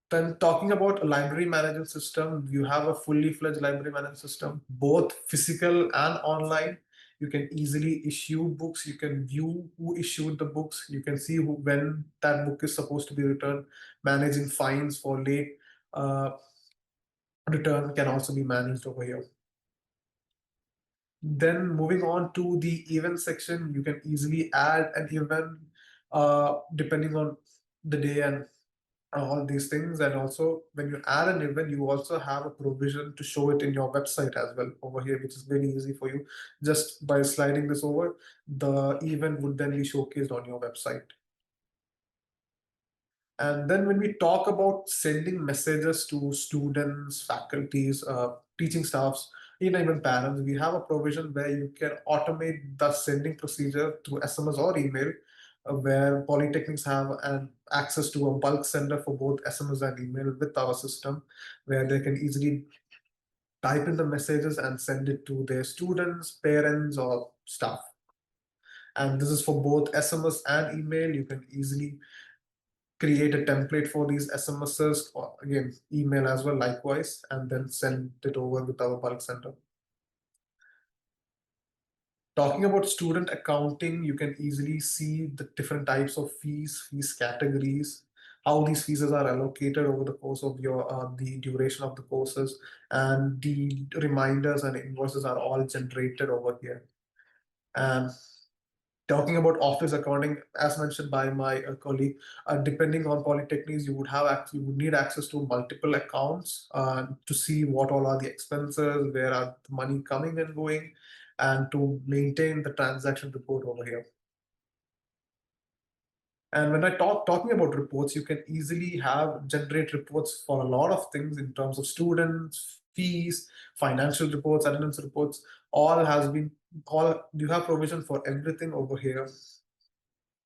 Then talking about a library management system, you have a fully fledged library management system, both physical and online. You can easily issue books. You can view who issued the books. You can see when that book is supposed to be returned. Managing fines for late return can also be managed over here. Then moving on to the event section, you can easily add an event depending on the day and all these things. And also when you add an event, you also have a provision to show it in your website as well over here, which is very easy for you. Just by sliding this over, the event would then be showcased on your website. And then when we talk about sending messages to students, faculties, teaching staffs, even parents, we have a provision where you can automate the sending procedure through SMS or email, where polytechnics have an access to a bulk sender for both SMS and email with our system, where they can easily type in the messages and send it to their students, parents, or staff. And this is for both SMS and email. You can easily create a template for these SMSs, or again, email as well, likewise, and then send it over with our bulk sender. Talking about student accounting, you can easily see the different types of fees categories, how these fees are allocated over the course of your the duration of the courses, and the reminders and invoices are all generated over here. And talking about office accounting, as mentioned by my colleague, depending on polytechnics, you would need access to multiple accounts to see what all are the expenses, where are the money coming and going, and to maintain the transaction report over here. And when I talking about reports, you can easily generate reports for a lot of things in terms of students, fees, financial reports, attendance reports. You have provision for everything over here.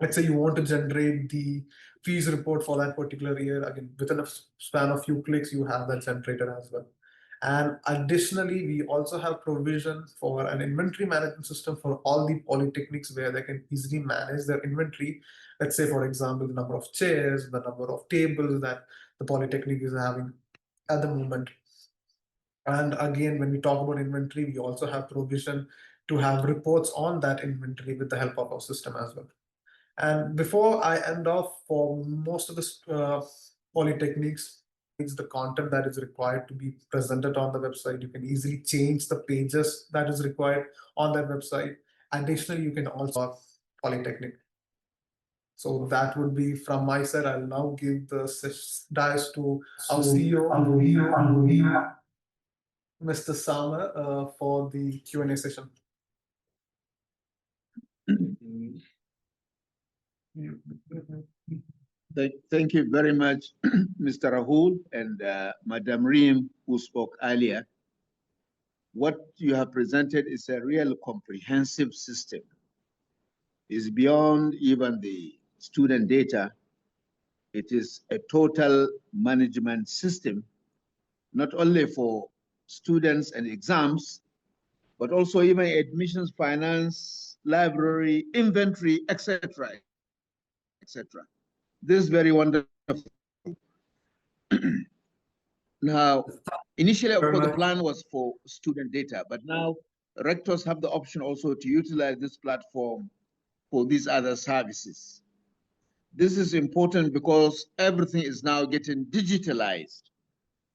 Let's say you want to generate the fees report for that particular year. Again, within a span of few clicks, you have that generated as well. And additionally, we also have provision for an inventory management system for all the polytechnics, where they can easily manage their inventory. Let's say, for example, the number of chairs, the number of tables that the polytechnic is having at the moment. And again, when we talk about inventory, we also have provision to have reports on that inventory with the help of our system as well. And before I end off, for most of the polytechnics, the content that is required to be presented on the website, you can easily change the pages that is required on that website. Additionally, you can also polytechnic. So that would be from my side. I'll now give the dice to our CEO, Mr. Sama, for the Q&A session. Thank you very much, Mr. Rahul and Madam Reem, who spoke earlier. What you have presented is a real comprehensive system. It's beyond even the student data. It is a total management system, not only for students and exams, but also even admissions, finance, library, inventory, etc., etc. This is very wonderful. Now, initially, of course, the plan was for student data, but now rectors have the option also to utilize this platform for these other services. This is important because everything is now getting digitalized,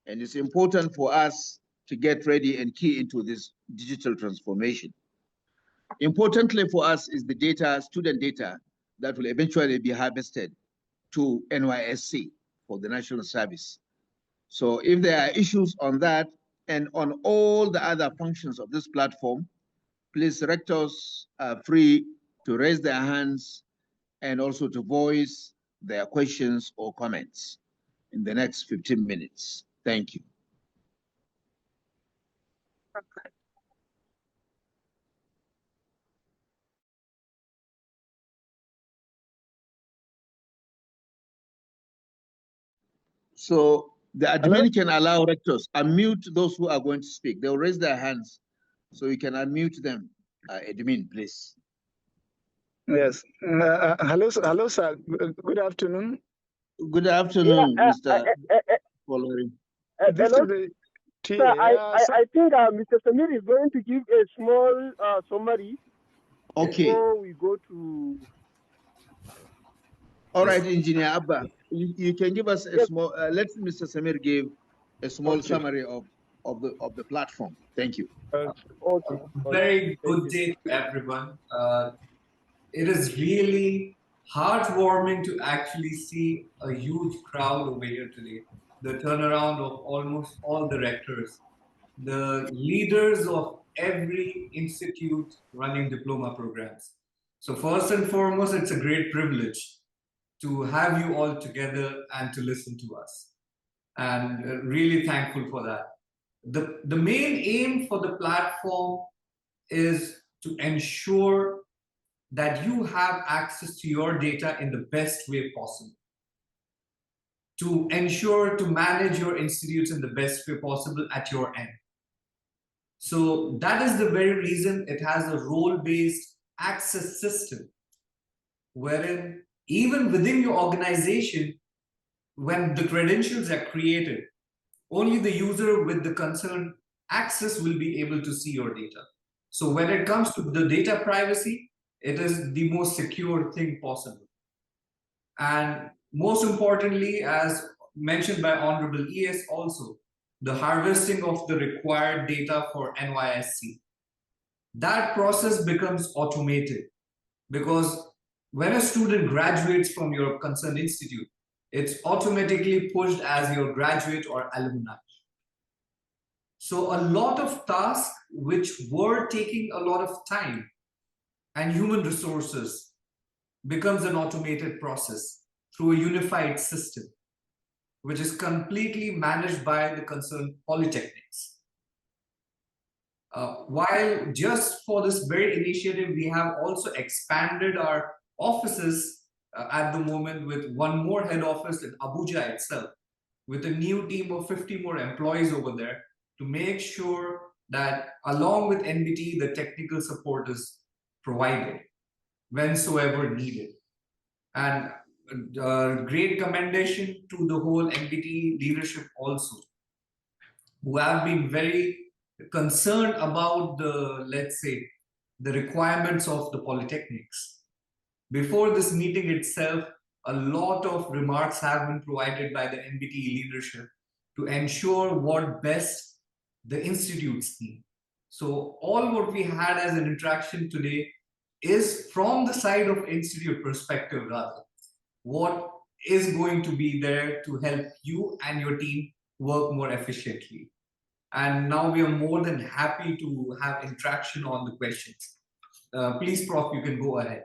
and it's important for us to get ready and key into this digital transformation. Importantly for us is the data, student data, that will eventually be harvested to NYSC for the national service. So if there are issues on that and on all the other functions of this platform, please, rectors are free to raise their hands and also to voice their questions or comments in the next 15 minutes. Thank you. So the admin can allow rectors, unmute those who are going to speak. They'll raise their hands, so you can unmute them. Admin, please. Yes. Hello, sir. Good afternoon. Good afternoon, Mr. Following. Hello. Sir, I think Mr. Samir is going to give a small summary before we go to. All right, Engineer Abba, you can give us a small. Let Mr. Samir give a small summary of the platform. Thank you. Okay. Very good day to everyone. It is really heartwarming to actually see a huge crowd over here today. The turnaround of almost all the rectors, the leaders of every institute running diploma programs. So first and foremost, it's a great privilege to have you all together and to listen to us. And really thankful for that. The main aim for the platform is to ensure that you have access to your data in the best way possible. To ensure to manage your institutes in the best way possible at your end. So that is the very reason it has a role-based access system, wherein even within your organization, when the credentials are created, only the user with the concerned access will be able to see your data. So when it comes to the data privacy, it is the most secure thing possible. And most importantly, as mentioned by Honorable ES also, the harvesting of the required data for NYSC. That process becomes automated because when a student graduates from your concerned institute, it's automatically pushed as your graduate or alumni. So a lot of tasks which were taking a lot of time and human resources becomes an automated process through a unified system, which is completely managed by the concerned polytechnics. While just for this very initiative, we have also expanded our offices at the moment with one more head office in Abuja itself, with a new team of 50 more employees over there to make sure that along with NBTE, the technical support is provided whensoever needed. And great commendation to the whole NBTE leadership also, who have been very concerned about the, let's say, the requirements of the polytechnics. Before this meeting itself, a lot of remarks have been provided by the NBTE leadership to ensure what best the institutes need. So all what we had as an interaction today is from the side of institute perspective rather. What is going to be there to help you and your team work more efficiently. And now we are more than happy to have interaction on the questions. Please, Prof, you can go ahead.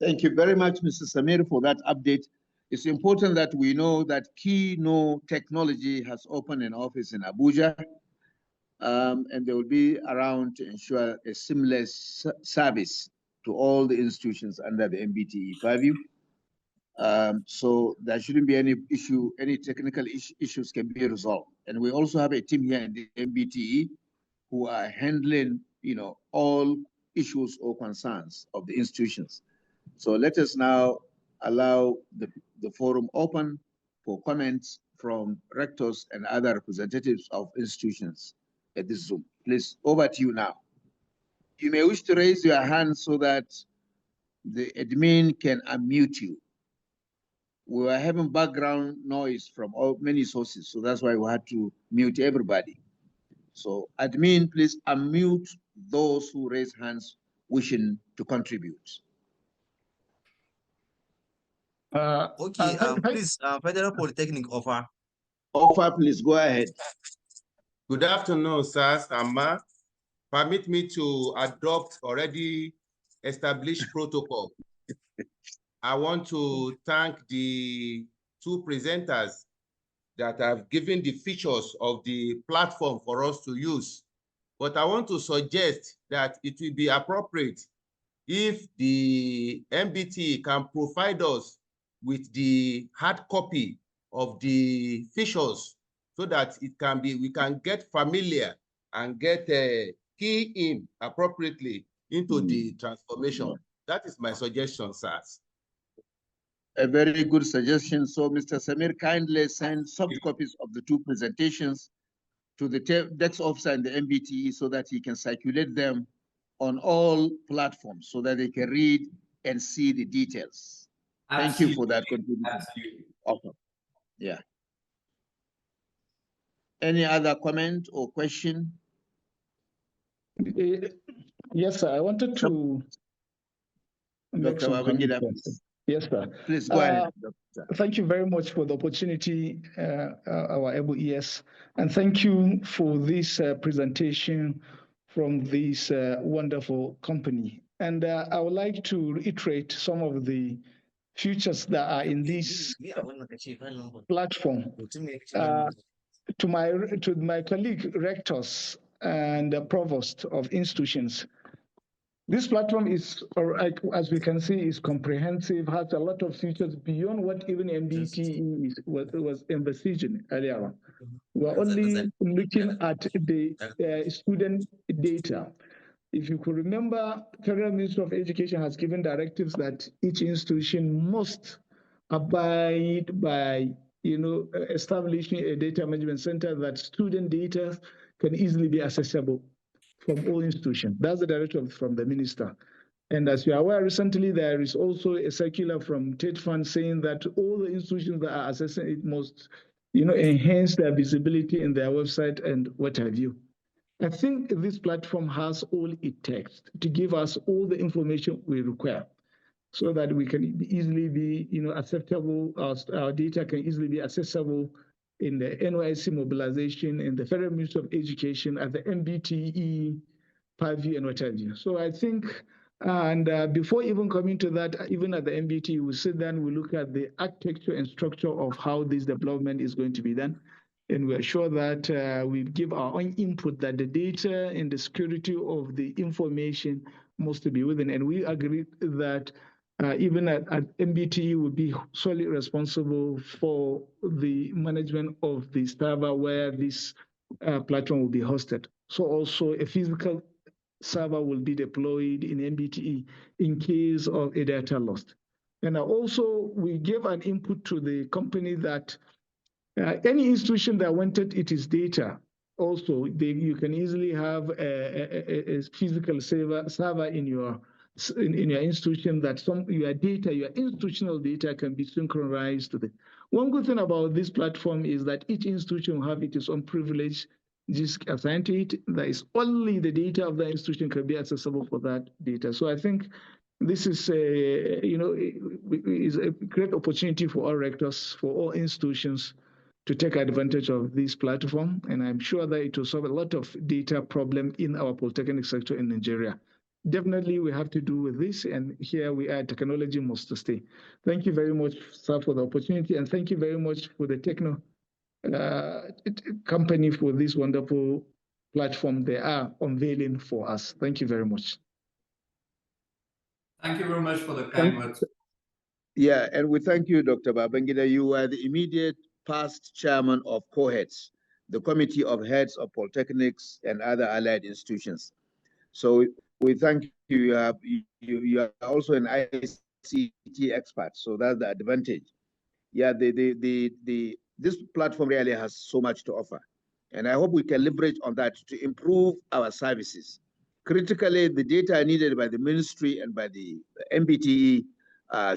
Thank you very much, Mr. Samir, for that update. It's important that we know that Keyno Technology has opened an office in Abuja, and they will be around to ensure a seamless service to all the institutions under the NBTE purview. So there shouldn't be any issue, any technical issues can be resolved. And we also have a team here in the NBTE who are handling, all issues or concerns of the institutions. So let us now allow the forum open for comments from rectors and other representatives of institutions at this Zoom. Please, over to you now. You may wish to raise your hand so that the admin can unmute you. We were having background noise from many sources, so that's why we had to mute everybody. So admin, please unmute those who raise hands wishing to contribute. Please, Federal Polytechnic offer. Offer, please go ahead. Good afternoon, sirs and ma. Permit me to adopt already established protocol. I want to thank the two presenters that have given the features of the platform for us to use. But I want to suggest that it will be appropriate if the NBTE can provide us with the hard copy of the features so that it can be, we can get familiar and get key in appropriately into the transformation. That is my suggestion, sirs. A very good suggestion. So, Mr. Samir, kindly send soft copies of the two presentations to the desk officer and the NBTE so that he can circulate them on all platforms so that they can read and see the details. Thank you for that contribution. Absolutely. Awesome. Yeah. Any other comment or question? Yes, sir. I wanted to make some comments. Yes, sir. Please go ahead, Doctor. Thank you very much for the opportunity, our able ES, and thank you for this presentation from this wonderful company. And I would like to reiterate some of the features that are in this platform. To my colleague rectors and provost of institutions, this platform is, as we can see, is comprehensive, has a lot of features beyond what even NBTE was envisaging earlier on. We're only looking at the student data. If you could remember, Federal Ministry of Education has given directives that each institution must abide by, establishing a data management center that student data can easily be accessible from all institutions. That's the directive from the minister. And as you are aware, recently there is also a circular from TED Fund saying that all the institutions that are assessing it must, enhance their visibility in their website and what have you. I think this platform has all it takes to give us all the information we require so that we can easily be, acceptable, our data can easily be accessible in the NYC mobilization, in the Federal Ministry of Education, at the NBTE, purview, and what have you. So I think, and before even coming to that, even at the NBTE, we sit down, we look at the architecture and structure of how this development is going to be done. And we're sure that we give our own input that the data and the security of the information must be within. And we agree that even at NBTE will be solely responsible for the management of the server where this platform will be hosted. So also a physical server will be deployed in NBTE in case of a data loss. And also we gave an input to the company that any institution that wanted its data, also you can easily have a physical server in your institution that your data, your institutional data can be synchronized to the. One good thing about this platform is that each institution will have its own privilege disk assigned to it. There is only the data of the institution can be accessible for that data. So I think this is is a great opportunity for all rectors, for all institutions to take advantage of this platform. And I'm sure that it will solve a lot of data problem in our polytechnic sector in Nigeria. Definitely we have to do with this, and here we are, technology must stay. Thank you very much, sir, for the opportunity, and thank you very much for the techno company for this wonderful platform they are unveiling for us. Thank you very much. Thank you very much for the kind words. Yeah, and we thank you, Dr. Babangida. You were the immediate past chairman of COHEADS, the Committee of Heads of Polytechnics and other allied institutions. So we thank you. You are also an ICT expert, so that's the advantage. Yeah, the this platform really has so much to offer. And I hope we can leverage on that to improve our services. Critically, the data needed by the ministry and by the NBTE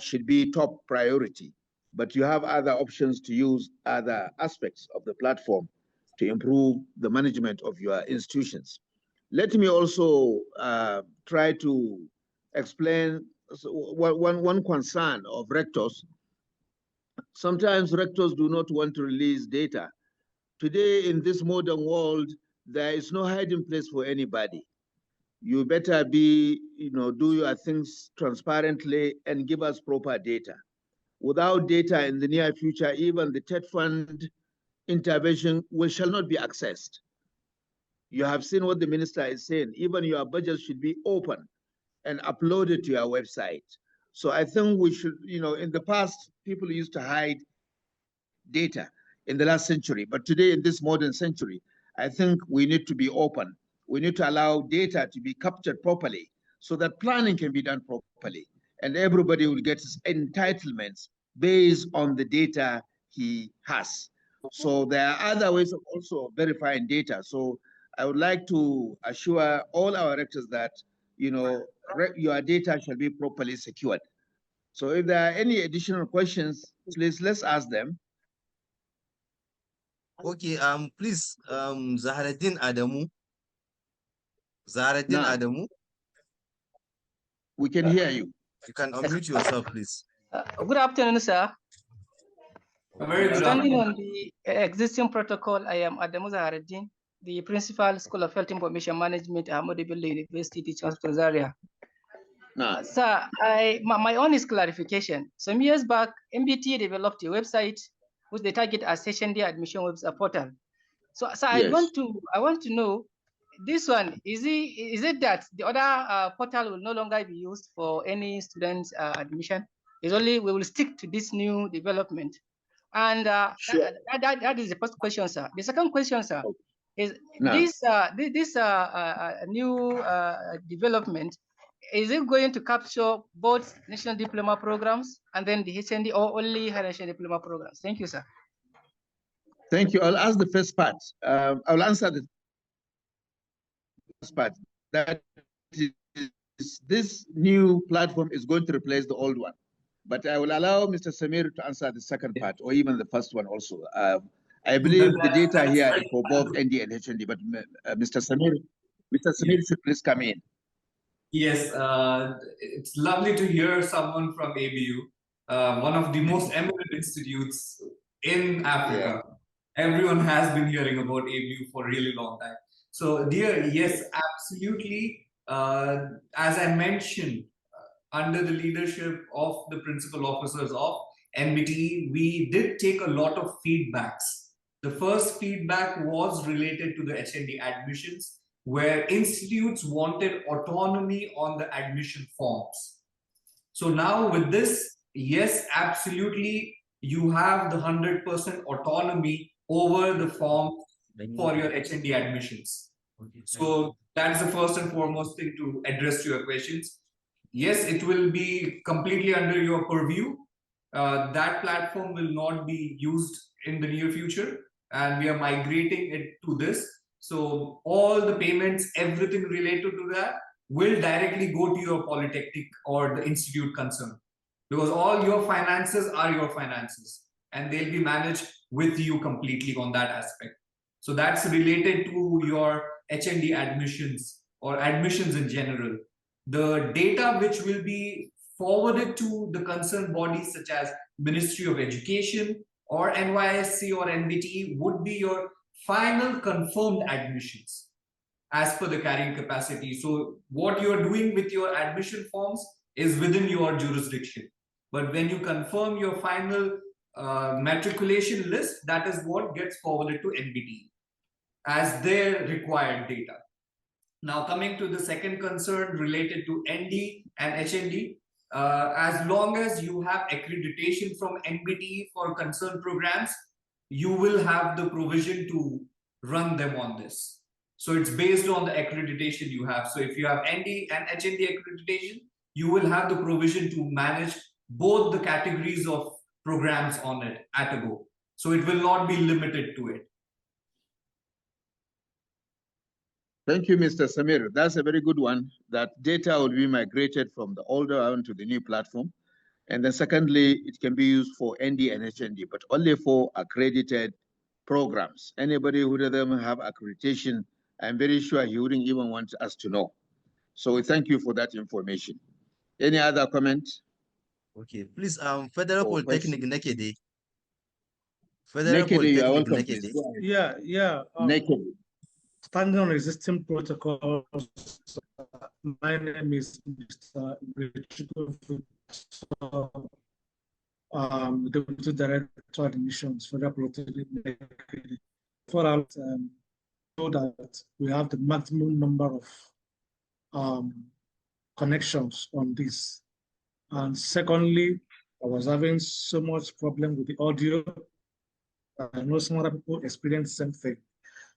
should be top priority. But you have other options to use other aspects of the platform to improve the management of your institutions. Let me also try to explain one concern of rectors. Sometimes rectors do not want to release data. Today, in this modern world, there is no hiding place for anybody. You better do your things transparently and give us proper data. Without data in the near future, even the TED fund intervention shall not be accessed. You have seen what the minister is saying. Even your budget should be open and uploaded to your website. So I think we should, in the past, people used to hide data in the last century, but today in this modern century, I think we need to be open. We need to allow data to be captured properly so that planning can be done properly and everybody will get his entitlements based on the data he has. So there are other ways of also verifying data. So I would like to assure all our rectors that, your data shall be properly secured. So if there are any additional questions, please let's ask them. Okay, please, Zaharaddin Adamu. Zaharaddin Adamu. We can hear you. You can unmute yourself, please. Good afternoon, sir. Very good Standing afternoon. on the existing protocol, I am Adamu Zaharaddin, the Principal, School of Health Information Management, Ahmadu Bello University, Teaching Hospital Zaria. Sir, my own is clarification. Some years back, NBTE developed a website which they target as HND admission website portal. So yes. I want to know, this one, is it that the other portal will no longer be used for any student admission? It's only we will stick to this new development. And sure. that is the first question, sir. The second question, sir, is this new development, is it going to capture both national diploma programs and then the HND or only higher national diploma programs? Thank you, sir. Thank you. I'll ask the first part. I'll answer the first part. That is, this new platform is going to replace the old one. But I will allow Mr. Samir to answer the second part or even the first one also. I believe the data here is for both ND and HND, but Mr. Samir should please come in. Yes, it's lovely to hear someone from ABU, one of the most eminent institutes in Africa. Yeah. Everyone has been hearing about ABU for a really long time. So, dear, yes, absolutely. As I mentioned, under the leadership of the principal officers of NBTE, we did take a lot of feedbacks. The first feedback was related to the HND admissions, where institutes wanted autonomy on the admission forms. So now with this, yes, absolutely, you have the 100% autonomy over the form for your HND admissions. So that's the first and foremost thing to address to your questions. Yes, it will be completely under your purview. That platform will not be used in the near future, and we are migrating it to this. So all the payments, everything related to that will directly go to your polytechnic or the institute concerned, because all your finances are your finances and they'll be managed with you completely on that aspect. So that's related to your HND admissions or admissions in general. The data which will be forwarded to the concerned bodies such as Ministry of Education or NYSC or NBTE would be your final confirmed admissions as per the carrying capacity. So what you're doing with your admission forms is within your jurisdiction. But when you confirm your final matriculation list, that is what gets forwarded to NBTE as their required data. Now coming to the second concern related to ND and HND, as long as you have accreditation from NBTE for concerned programs, you will have the provision to run them on this. So it's based on the accreditation you have. So if you have ND and HND accreditation, you will have the provision to manage both the categories of programs on it at a go. So it will not be limited to it. Thank you, Mr. Samir. That's a very good one, that data will be migrated from the older one to the new platform. And then secondly, it can be used for ND and HND, but only for accredited programs. Anybody who doesn't have accreditation, I'm very sure he wouldn't even want us to know. So we thank you for that information. Any other comment? Okay, please, Federal Polytechnic Nekede. Nekede, you are welcome, please. Yeah. Nekede. Standing on existing protocols, my name is Mr. Deputy Director Admissions for Federal Polytechnic. For us, know that we have the maximum number of connections on this. And secondly, I was having so much problem with the audio. I know some other people experience the same thing.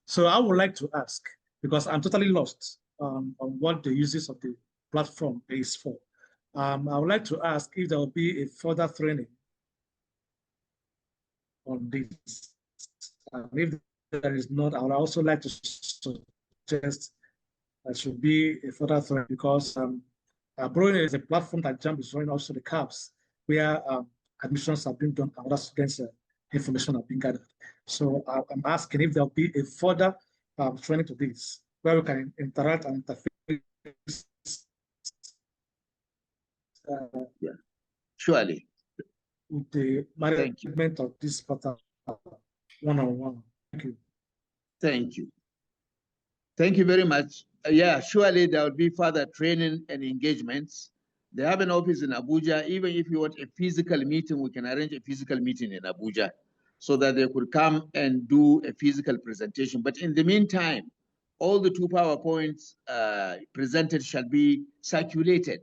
So I would like to ask, because I'm totally lost on what the uses of the platform is for. I would like to ask if there will be a further training on this. And if there is not, I would also like to suggest there should be a further training, because Brewing is a platform that JAMB is running also the CAPS, where admissions have been done and other students' information have been gathered. So I'm asking if there will be a further training to this, where we can interact and interface. Yeah, surely. With the management of this portal one-on-one. Thank you. Thank you. Thank you very much. Yeah, surely there will be further training and engagements. They have an office in Abuja. Even if you want a physical meeting, we can arrange a physical meeting in Abuja so that they could come and do a physical presentation. But in the meantime, all the 2 PowerPoints presented shall be circulated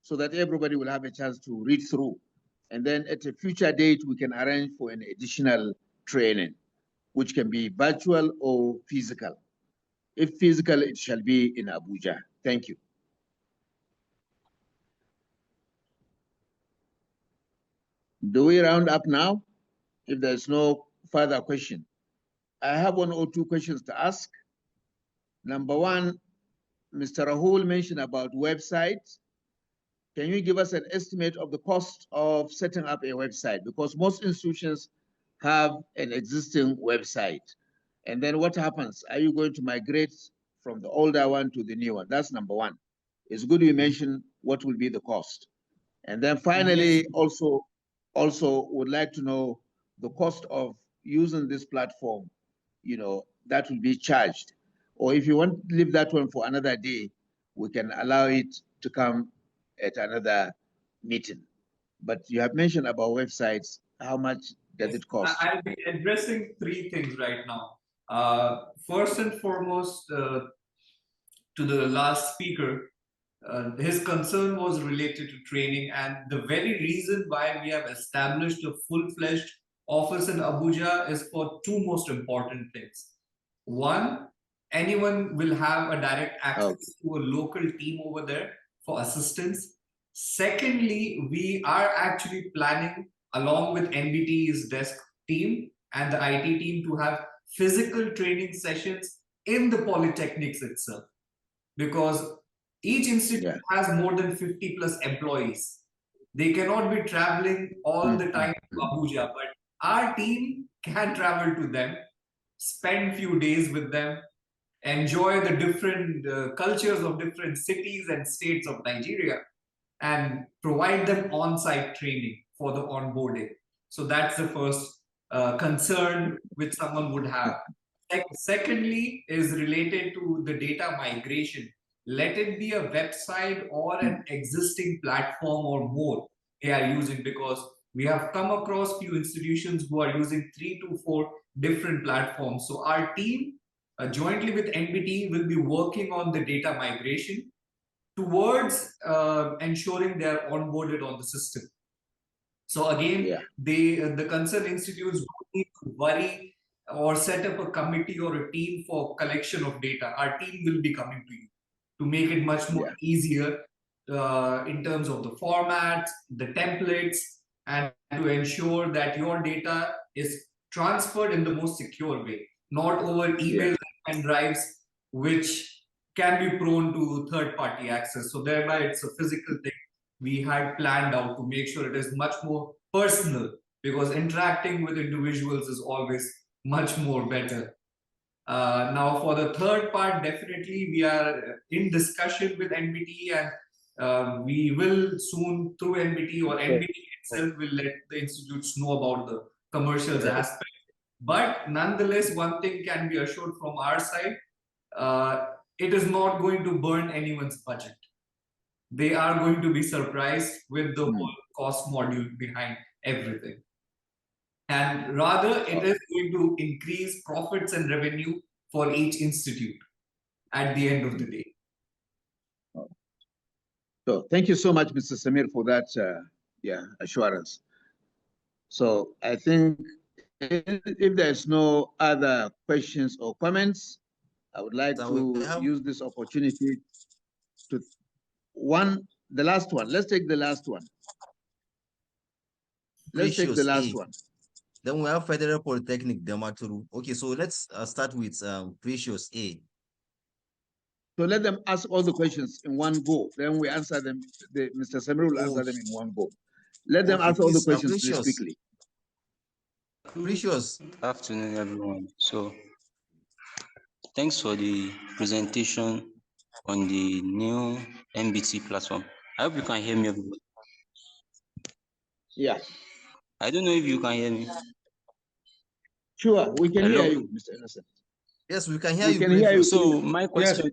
so that everybody will have a chance to read through. And then at a future date, we can arrange for an additional training, which can be virtual or physical. If physical, it shall be in Abuja. Thank you. Do we round up now? If there's no further question. I have 1 or 2 questions to ask. Number one, Mr. Rahul mentioned about websites. Can you give us an estimate of the cost of setting up a website? Because most institutions have an existing website. And then what happens? Are you going to migrate from the older one to the new one? That's number one. It's good you mention what will be the cost. And then finally, also would like to know the cost of using this platform, that will be charged. Or if you want to leave that one for another day, we can allow it to come at another meeting. But you have mentioned about websites. How much does it cost? I'll be addressing 3 things right now. First and foremost, to the last speaker, his concern was related to training, and the very reason why we have established a full-fledged office in Abuja is for 2 most important things. One, anyone will have a direct access to a local team over there for assistance. Secondly, we are actually planning, along with NBTE's desk team and the IT team, to have physical training sessions in the polytechnics itself, because each institute has more than 50 plus employees. They cannot be traveling all the time to Abuja, but our team can travel to them, spend few days with them, enjoy the different cultures of different cities and states of Nigeria, and provide them on-site training for the onboarding. So that's the first concern which someone would have. Secondly is related to the data migration. Let it be a website or an existing platform or more they are using, because we have come across few institutions who are using 3 to 4 different platforms. So our team, jointly with NBTE, will be working on the data migration towards ensuring they are onboarded on the system. So again, the concerned institutes don't need to worry or set up a committee or a team for collection of data. Our team will be coming to you to make it much more easier in terms of the formats, the templates, and to ensure that your data is transferred in the most secure way, not over email and drives, which can be prone to third-party access. So thereby, it's a physical thing we had planned out to make sure it is much more personal, because interacting with individuals is always much more better. Now, for the third part, definitely we are in discussion with NBTE, and we will soon, through NBTE or NBTE itself, will let the institutes know about the commercials aspect. But nonetheless, one thing can be assured from our side, it is not going to burn anyone's budget. They are going to be surprised with the whole cost module behind everything. And rather, it is going to increase profits and revenue for each institute at the end of the day. So thank you so much, Mr. Samir, for that assurance. So I think if there's no other questions or comments, I would like to use this opportunity to the last one. Let's take the last one. Let's take the last one. Then we have Federal Polytechnic, Damaturu. Okay, so let's start with Precious A. So let them ask all the questions in one go. Then we answer them. Mr. Samir will answer them in one go. Let them ask all the questions please quickly. Precious. Good afternoon, everyone. So thanks for the presentation on the new NBTE platform. I hope you can hear me, everybody. Yeah. I don't know if you can hear me. Sure, we can hear you, Mr. Innocent. Yes, we can hear you. We can hear you. So my question,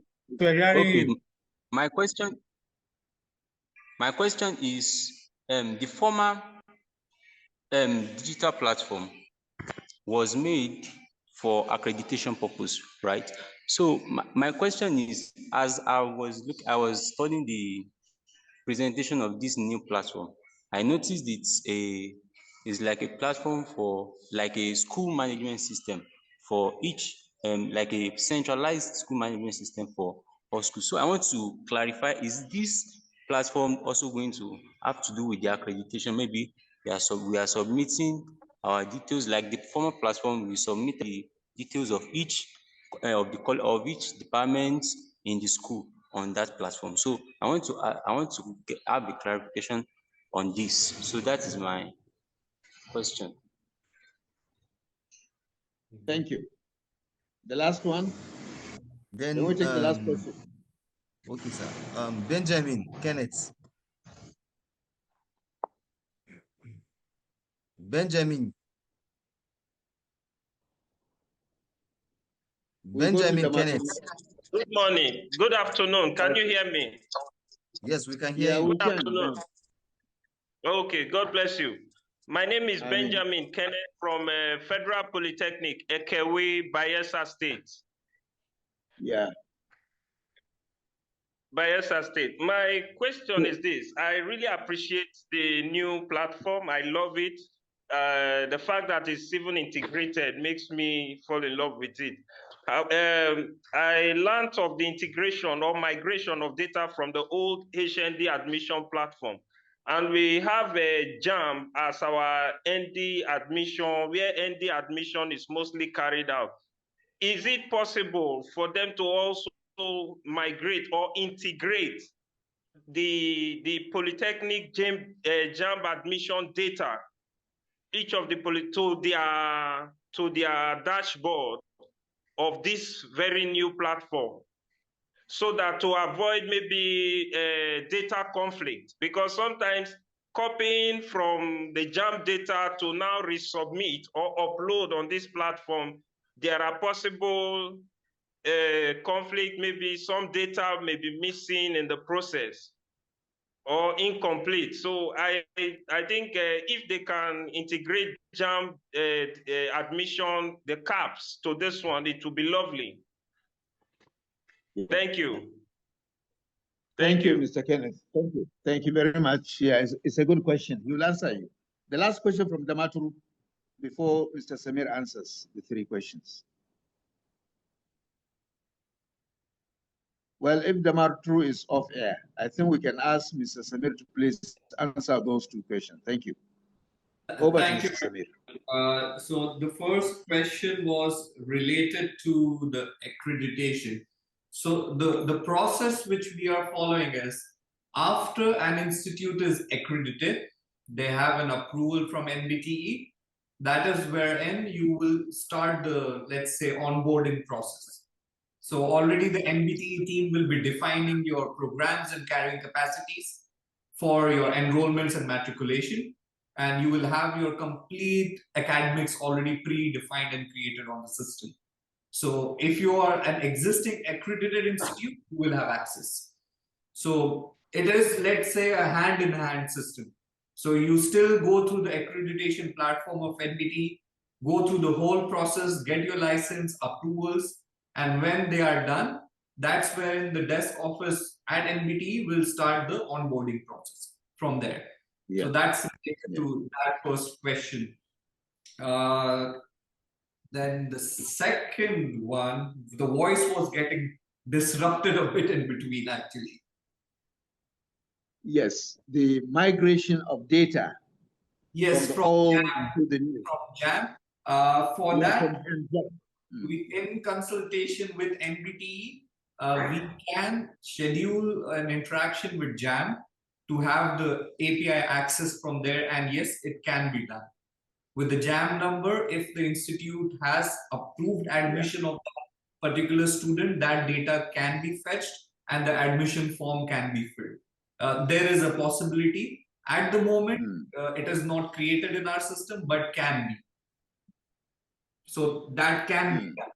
my question is the former digital platform was made for accreditation purpose, right? So my question is, as I was studying the presentation of this new platform, I noticed it's like a platform for like a school management system for each, like a centralized school management system for all schools. So I want to clarify, is this platform also going to have to do with the accreditation? Maybe we are submitting our details like the former platform. We submit the details of each of each department in the school on that platform. So I want to have a clarification on this. So that is my question. Thank you. The last one. Then we take the last question. Okay, sir. Benjamin Kenneth. Benjamin Kenneth. Good morning. Good afternoon. Can you hear me? Yes, we can hear you. Good afternoon. Okay, God bless you. My name is Benjamin Kenneth from Federal Polytechnic, Ekewe, Bayelsa State. Yeah. Bayelsa State. My question is this. I really appreciate the new platform. I love it. The fact that it's even integrated makes me fall in love with it. I learned of the integration or migration of data from the old HND admission platform. And we have a JAM as our ND admission, where ND admission is mostly carried out. Is it possible for them to also migrate or integrate the Polytechnic JAM admission data, each of the to their dashboard of this very new platform, so that to avoid maybe data conflict? Because sometimes copying from the JAM data to now resubmit or upload on this platform, there are possible conflict. Maybe some data may be missing in the process or incomplete. So I think if they can integrate JAM admission, the caps to this one, it will be lovely. Thank you. Thank you, Mr. Kenneth. Thank you. Thank you very much. Yeah, it's a good question. We will answer you. The last question from Damaturu before Mr. Samir answers the three questions. Well, if Damaturu is off air, I think we can ask Mr. Samir to please answer those two questions. Thank you. Over Thank to you. you, Samir. So the first question was related to the accreditation. So the process which we are following is, after an institute is accredited, they have an approval from NBTE. That is wherein you will start the, let's say, onboarding process. So already the NBTE team will be defining your programs and carrying capacities for your enrollments and matriculation. And you will have your complete academics already predefined and created on the system. So if you are an existing accredited institute, you will have access. So it is, let's say, a hand-in-hand system. So you still go through the accreditation platform of NBTE, go through the whole process, get your license, approvals, and when they are done, that's when the desk office at NBTE will start the onboarding process from there. Yeah. So that's related to that first question. Then the second one, the voice was getting disrupted a bit in between, actually. Yes, the migration of data. Yes, from old to the new. From JAM. For Yeah, that, in consultation with NBTE, we can schedule an interaction with JAM to have the API access from there, and yes, it can be done. With the JAM number, if the institute has approved admission of the particular student, that data can be fetched and the admission form can be filled. There is a possibility. At the moment, it is not created in our system, but can be. So that can be done.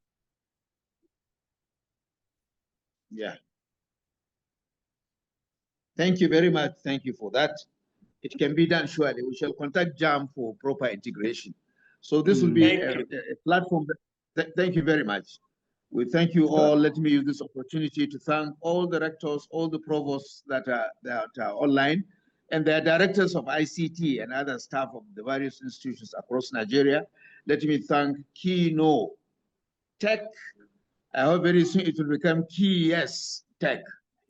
Yeah. Thank you very much. Thank you for that. It can be done, surely. We shall contact JAM for proper integration. So this will be a platform. Thank you very much. We thank you all. Let me use this opportunity to thank all the rectors, all the provosts that are online, and the directors of ICT and other staff of the various institutions across Nigeria. Let me thank Kino Tech. I hope very soon it will become KES Tech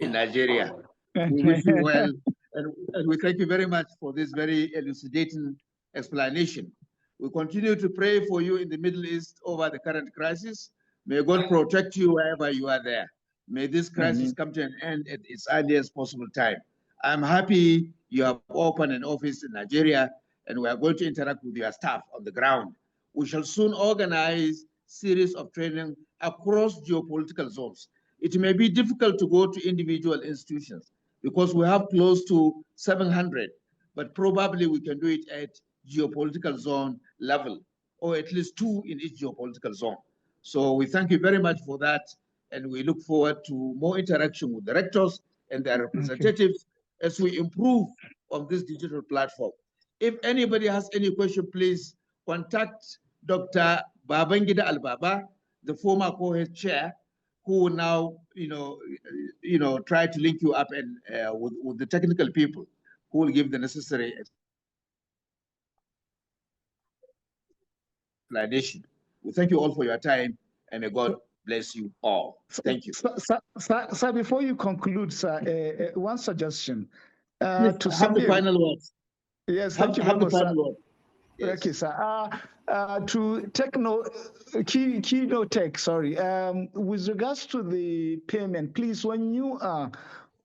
in Nigeria. We wish you well, and we thank you very much for this very elucidating explanation. We continue to pray for you in the Middle East over the current crisis. May God protect you wherever you are there. May this crisis come to an end at its earliest possible time. I'm happy you have opened an office in Nigeria, and we are going to interact with your staff on the ground. We shall soon organize series of training across geopolitical zones. It may be difficult to go to individual institutions because we have close to 700, but probably we can do it at geopolitical zone level, or at least 2 in each geopolitical zone. So we thank you very much for that, and we look forward to more interaction with the rectors and their representatives as we improve on this digital platform. If anybody has any question, please contact Dr. Babangida Albaba, the former co-head chair, who will now, try to link you up and with the technical people who will give the necessary explanation. We thank you all for your time, and may God bless you all. Thank you. Sir, before you conclude, sir, one suggestion. To have the final words. Yes, thank you very much, sir. Yes. Okay, sir. To Kino Tech, sorry. With regards to the payment, please, when you are,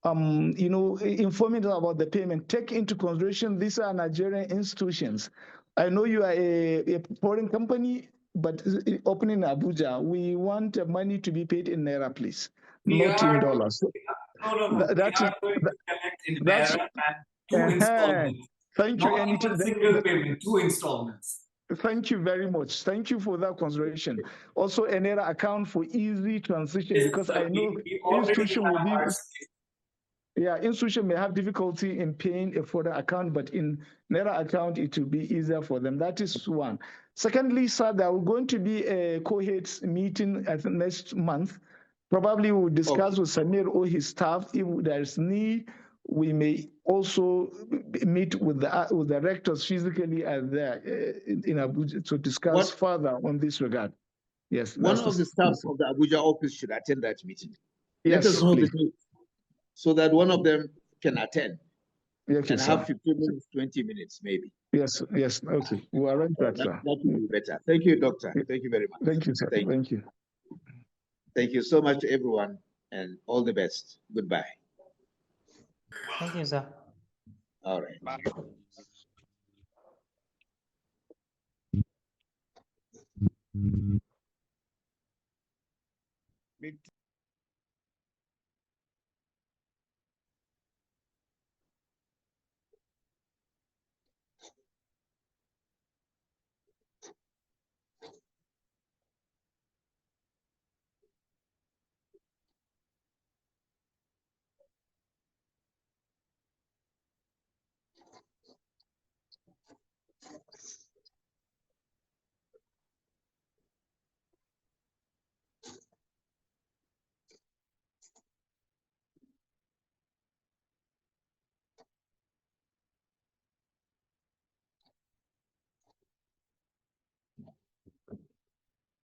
informing about the payment, take into consideration these are Nigerian institutions. I know you are a foreign company, but opening Abuja, we want the money to be paid in Naira, please, not in dollars. No. That's going to collect in Naira and 2 installments. Thank you. Not even single payment, 2 installments. Thank you very much. Thank you for that consideration. Also, a Naira account for easy transition, because I know institution will be. Institution may have difficulty in paying a foreign account, but in Naira account, it will be easier for them. That is one. Secondly, sir, there will going to be a co-heads meeting next month. Probably we'll discuss with Samir or his staff. If there is need, we may also meet with the rectors physically there in Abuja to discuss further on this regard. Yes. One of the staff of the Abuja office should attend that meeting. Yes, let us know the date so that one of them can attend. Yes, and sir. have 15 minutes, 20 minutes, maybe. Yes, yes. Okay. We'll arrange that, sir. That will be better. Thank you, Doctor. Thank you very much. Thank you, sir. Thank you. Thank you so much to everyone, and all the best. Goodbye. Thank you, sir. All right. Bye.